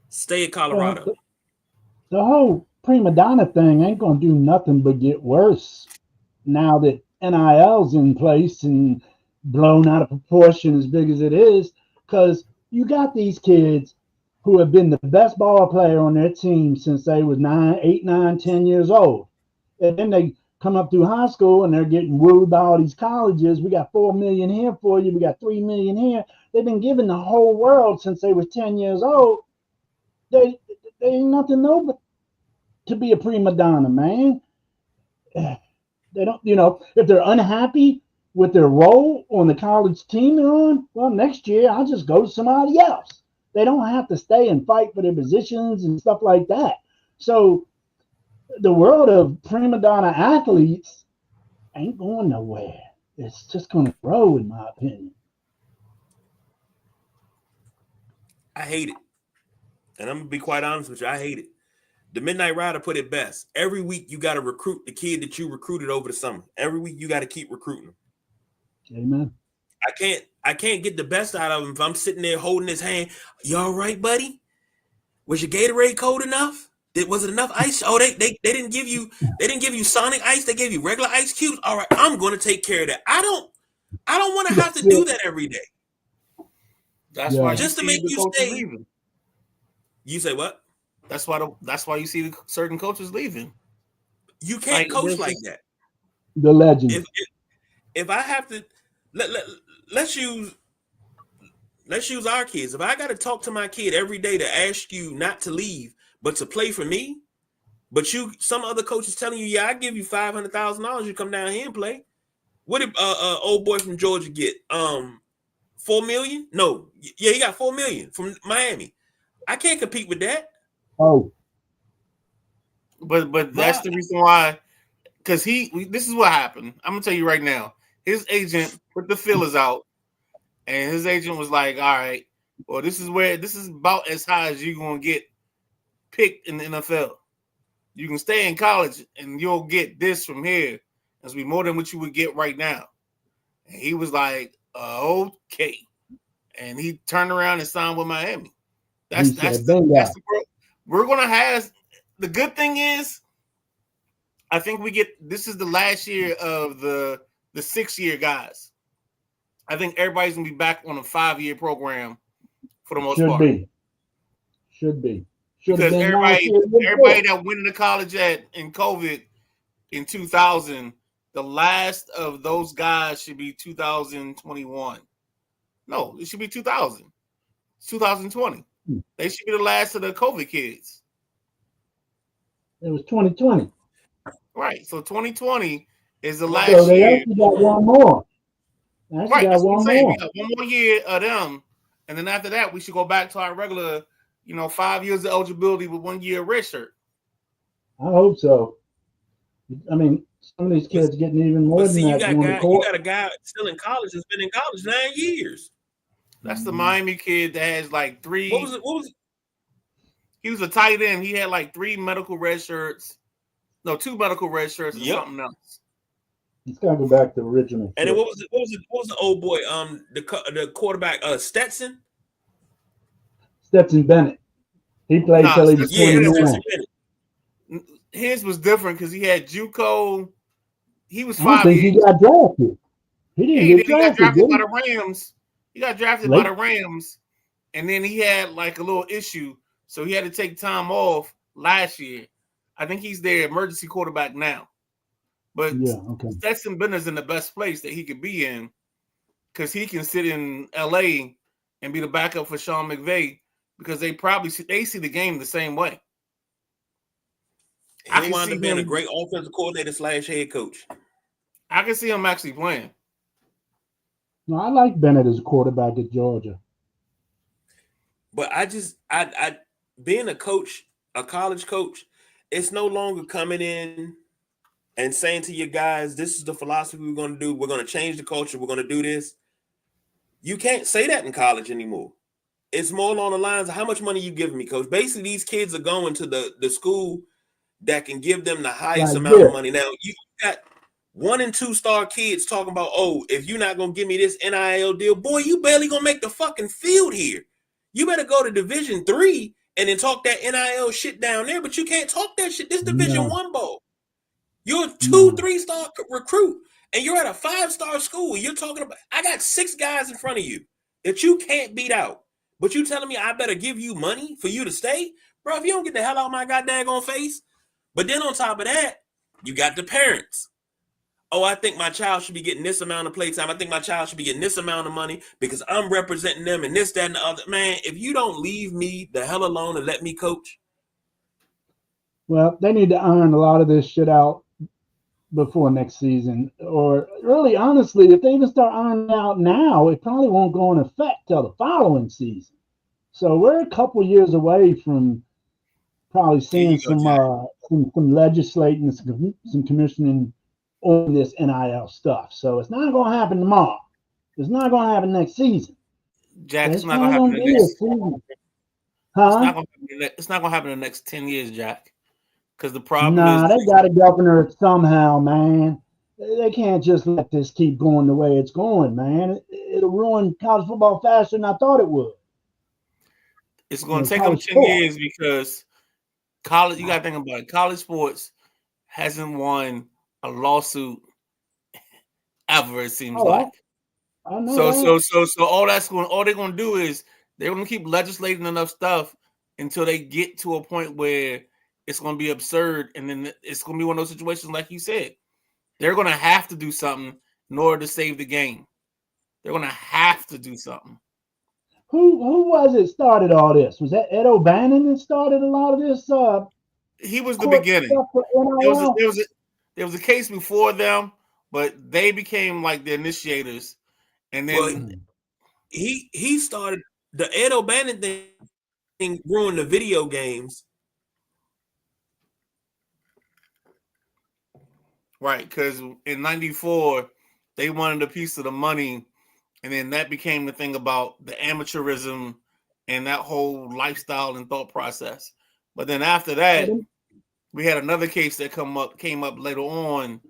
Stay in Colorado. Well, the whole prima donna thing ain't going to do nothing but get worse now that NIL's in place and blown out of proportion as big as it is, because you got these kids who have been the best ball player on their team since they was 8, 9, 10 years old. And then they come up through high school and they're getting wooed by all these colleges. We got $4 million here for you. We got $3 million here. They've been given the whole world since they was 10 years old. They ain't nothing no but to be a prima donna, man. They don't, if they're unhappy with their role on the college team they're on, well, next year I'll just go to somebody else. They don't have to stay and fight for their positions and stuff like that. So the world of prima donna athletes ain't going nowhere. It's just going to grow, in my opinion. I hate it. And I'm going to be quite honest with you. I hate it. The Midnight Rider put it best. Every week you got to recruit the kid that you recruited over the summer. Every week you got to keep recruiting them. Amen. I can't get the best out of him if I'm sitting there holding his hand. You all right, buddy? Was your Gatorade cold enough? Was it enough ice? Oh, they didn't give you Sonic ice. They gave you regular ice cubes. All right, I'm going to take care of that. I don't want to have to do that every day. That's why just to make you stay. Leaving. You say what? That's why you see certain coaches leaving. You can't coach like that. The legend. If I have to, let's use our kids. If I got to talk to my kid every day to ask you not to leave, but to play for me, but some other coach is telling you, yeah, I give you $500,000, you come down here and play. What did old boy from Georgia get? $4 million? No, yeah, he got $4 million from Miami. I can't compete with that. Oh, but that's the reason why. Because this is what happened. I'm gonna tell you right now. His agent put the fillers out, and his agent was like, "All right, well, this is about as high as you're gonna get picked in the NFL. You can stay in college, and you'll get this from here. It's be more than what you would get right now." And he was like, "Okay," and he turned around and signed with Miami. That's the world. We're gonna have the good thing is, I think this is the last year of the 6-year guys. I think everybody's gonna be back on a 5-year program for the most part. Should be. Because everybody that went into college in COVID in 2000, the last of those guys should be 2021. No, it should be 2000. It's 2020. They should be the last of the COVID kids. It was 2020. Right. So 2020 is the last so they year. actually got one more. Right. That's what I'm saying. We got one more year of them. And then after that, we should go back to our regular, 5 years of eligibility with 1 year red shirt. I hope so. I mean, some of these kids getting even more than that. You got a guy still in college that's been in college 9 years. That's the Miami kid that has like 3. What was it? He was a tight end. He had like 3 medical red shirts. No, 2 medical red shirts and something else. He's got to go back to the original. And then what was the old boy? The quarterback, Stetson Bennett. He played till he was 21. His was different because he had JUCO. He was 5 I think years. he got drafted. He didn't get drafted. He got drafted by the Rams. He got drafted by the Rams, and then he had like a little issue, so he had to take time off last year. I think he's their emergency quarterback now. But Stetson Bennett's in the best place that he could be in because he can sit in LA and be the backup for Sean McVay because they see the game the same way. He wound up being a great offensive coordinator / head coach. I can see him actually playing. No, I like Bennett as a quarterback at Georgia. But I being a coach, a college coach, it's no longer coming in and saying to your guys, this is the philosophy we're going to do. We're going to change the culture. We're going to do this. You can't say that in college anymore. It's more along the lines of how much money you giving me, coach. Basically, these kids are going to the school that can give them the highest amount of money. Now, you got 1- and 2-star kids talking about, if you're not going to give me this NIL deal, boy, you barely going to make the fucking field here. You better go to Division III and then talk that NIL shit down there, but you can't talk that shit. This Division I ball. You're a 2-3-star recruit, and you're at a 5-star school. You're talking about, I got 6 guys in front of you that you can't beat out, but you telling me I better give you money for you to stay? Bro, if you don't get the hell out of my goddamn face. But then on top of that, you got the parents. I think my child should be getting this amount of playtime. I think my child should be getting this amount of money because I'm representing them and this, that, and the other. Man, if you don't leave me the hell alone and let me coach. Well, they need to iron a lot of this shit out before next season. Or really, honestly, if they even start ironing out now, it probably won't go in effect till the following season. So we're a couple years away from probably seeing some legislating, some commissioning on this NIL stuff. So it's not going to happen tomorrow. It's not going to happen next season. Jack, it's not going to happen next season. Huh? It's not going to happen in the next 10 years, Jack. Because the problem is... they got to governor it somehow, man. They can't just let this keep going the way it's going, man. It'll ruin college football faster than I thought it would. It's going to take them 10 years because college, you got to think about it. College sports hasn't won a lawsuit ever, it seems like. I know so all they're going to do is they're going to keep legislating enough stuff until they get to a point where it's going to be absurd, and then it's going to be one of those situations like you said. They're going to have to do something in order to save the game. They're going to have to do something. Who was it started all this? Was that Ed O'Bannon that started a lot of this? He was the beginning. There was a case before them, but they became like the initiators. And then he started the Ed O'Bannon thing, ruined the video games. Right, because in '94 they wanted a piece of the money, and then that became the thing about the amateurism and that whole lifestyle and thought process. But then after that, we had another case that came up later on,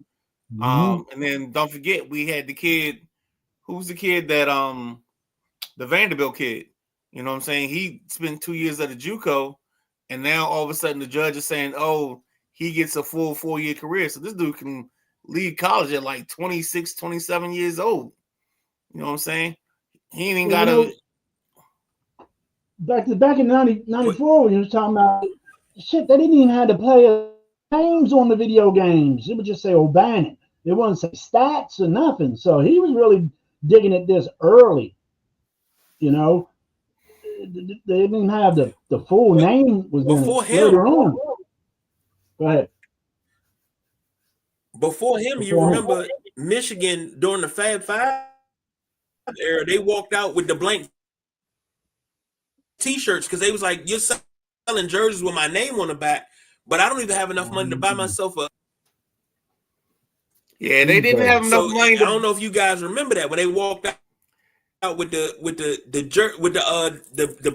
and then don't forget we had the kid. Who's the kid that the Vanderbilt kid? You know what I'm saying? He spent 2 years at a JUCO, And now all of a sudden the judge is saying, oh, he gets a full 4-year career. So this dude can leave college at like 26, 27 years old. You know what I'm saying? He ain't even got to. Back in 94, when you was talking about shit, they didn't even have to play names on the video games. It would just say O'Bannon. It wouldn't say stats or nothing. So he was really digging at this early. You know, they didn't even have the full name was before him. Later on. Go ahead. Before him, you remember Michigan during the Fab Five era, they walked out with the blank T-shirts because they was like, you're selling jerseys with my name on the back, but I don't even have enough money to buy myself a. Yeah, they didn't have enough money. I don't know if you guys remember that when they walked out with the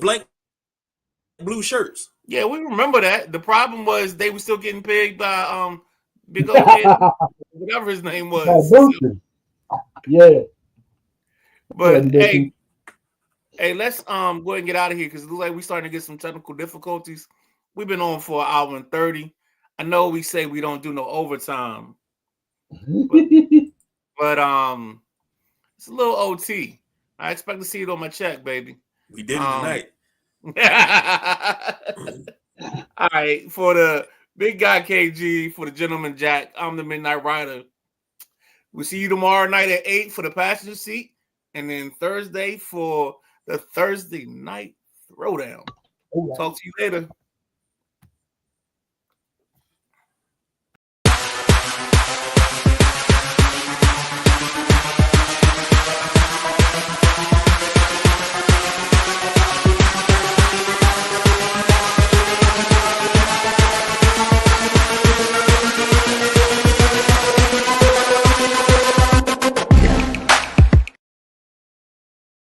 blank blue shirts. Yeah, we remember that. The problem was they were still getting paid by Big old head, whatever his name was. Yeah. But hey, let's go ahead and get out of here because it looks like we're starting to get some technical difficulties. We've been on for 1 hour and 30. I know we say we don't do no overtime, but it's a little OT. I expect to see it on my check, baby. We did it tonight. All right, for the big guy KG, for the gentleman Jack, I'm the Midnight Rider. We'll see you tomorrow night at 8 for the passenger seat, and then Thursday for the Thursday night throwdown. Talk to you later.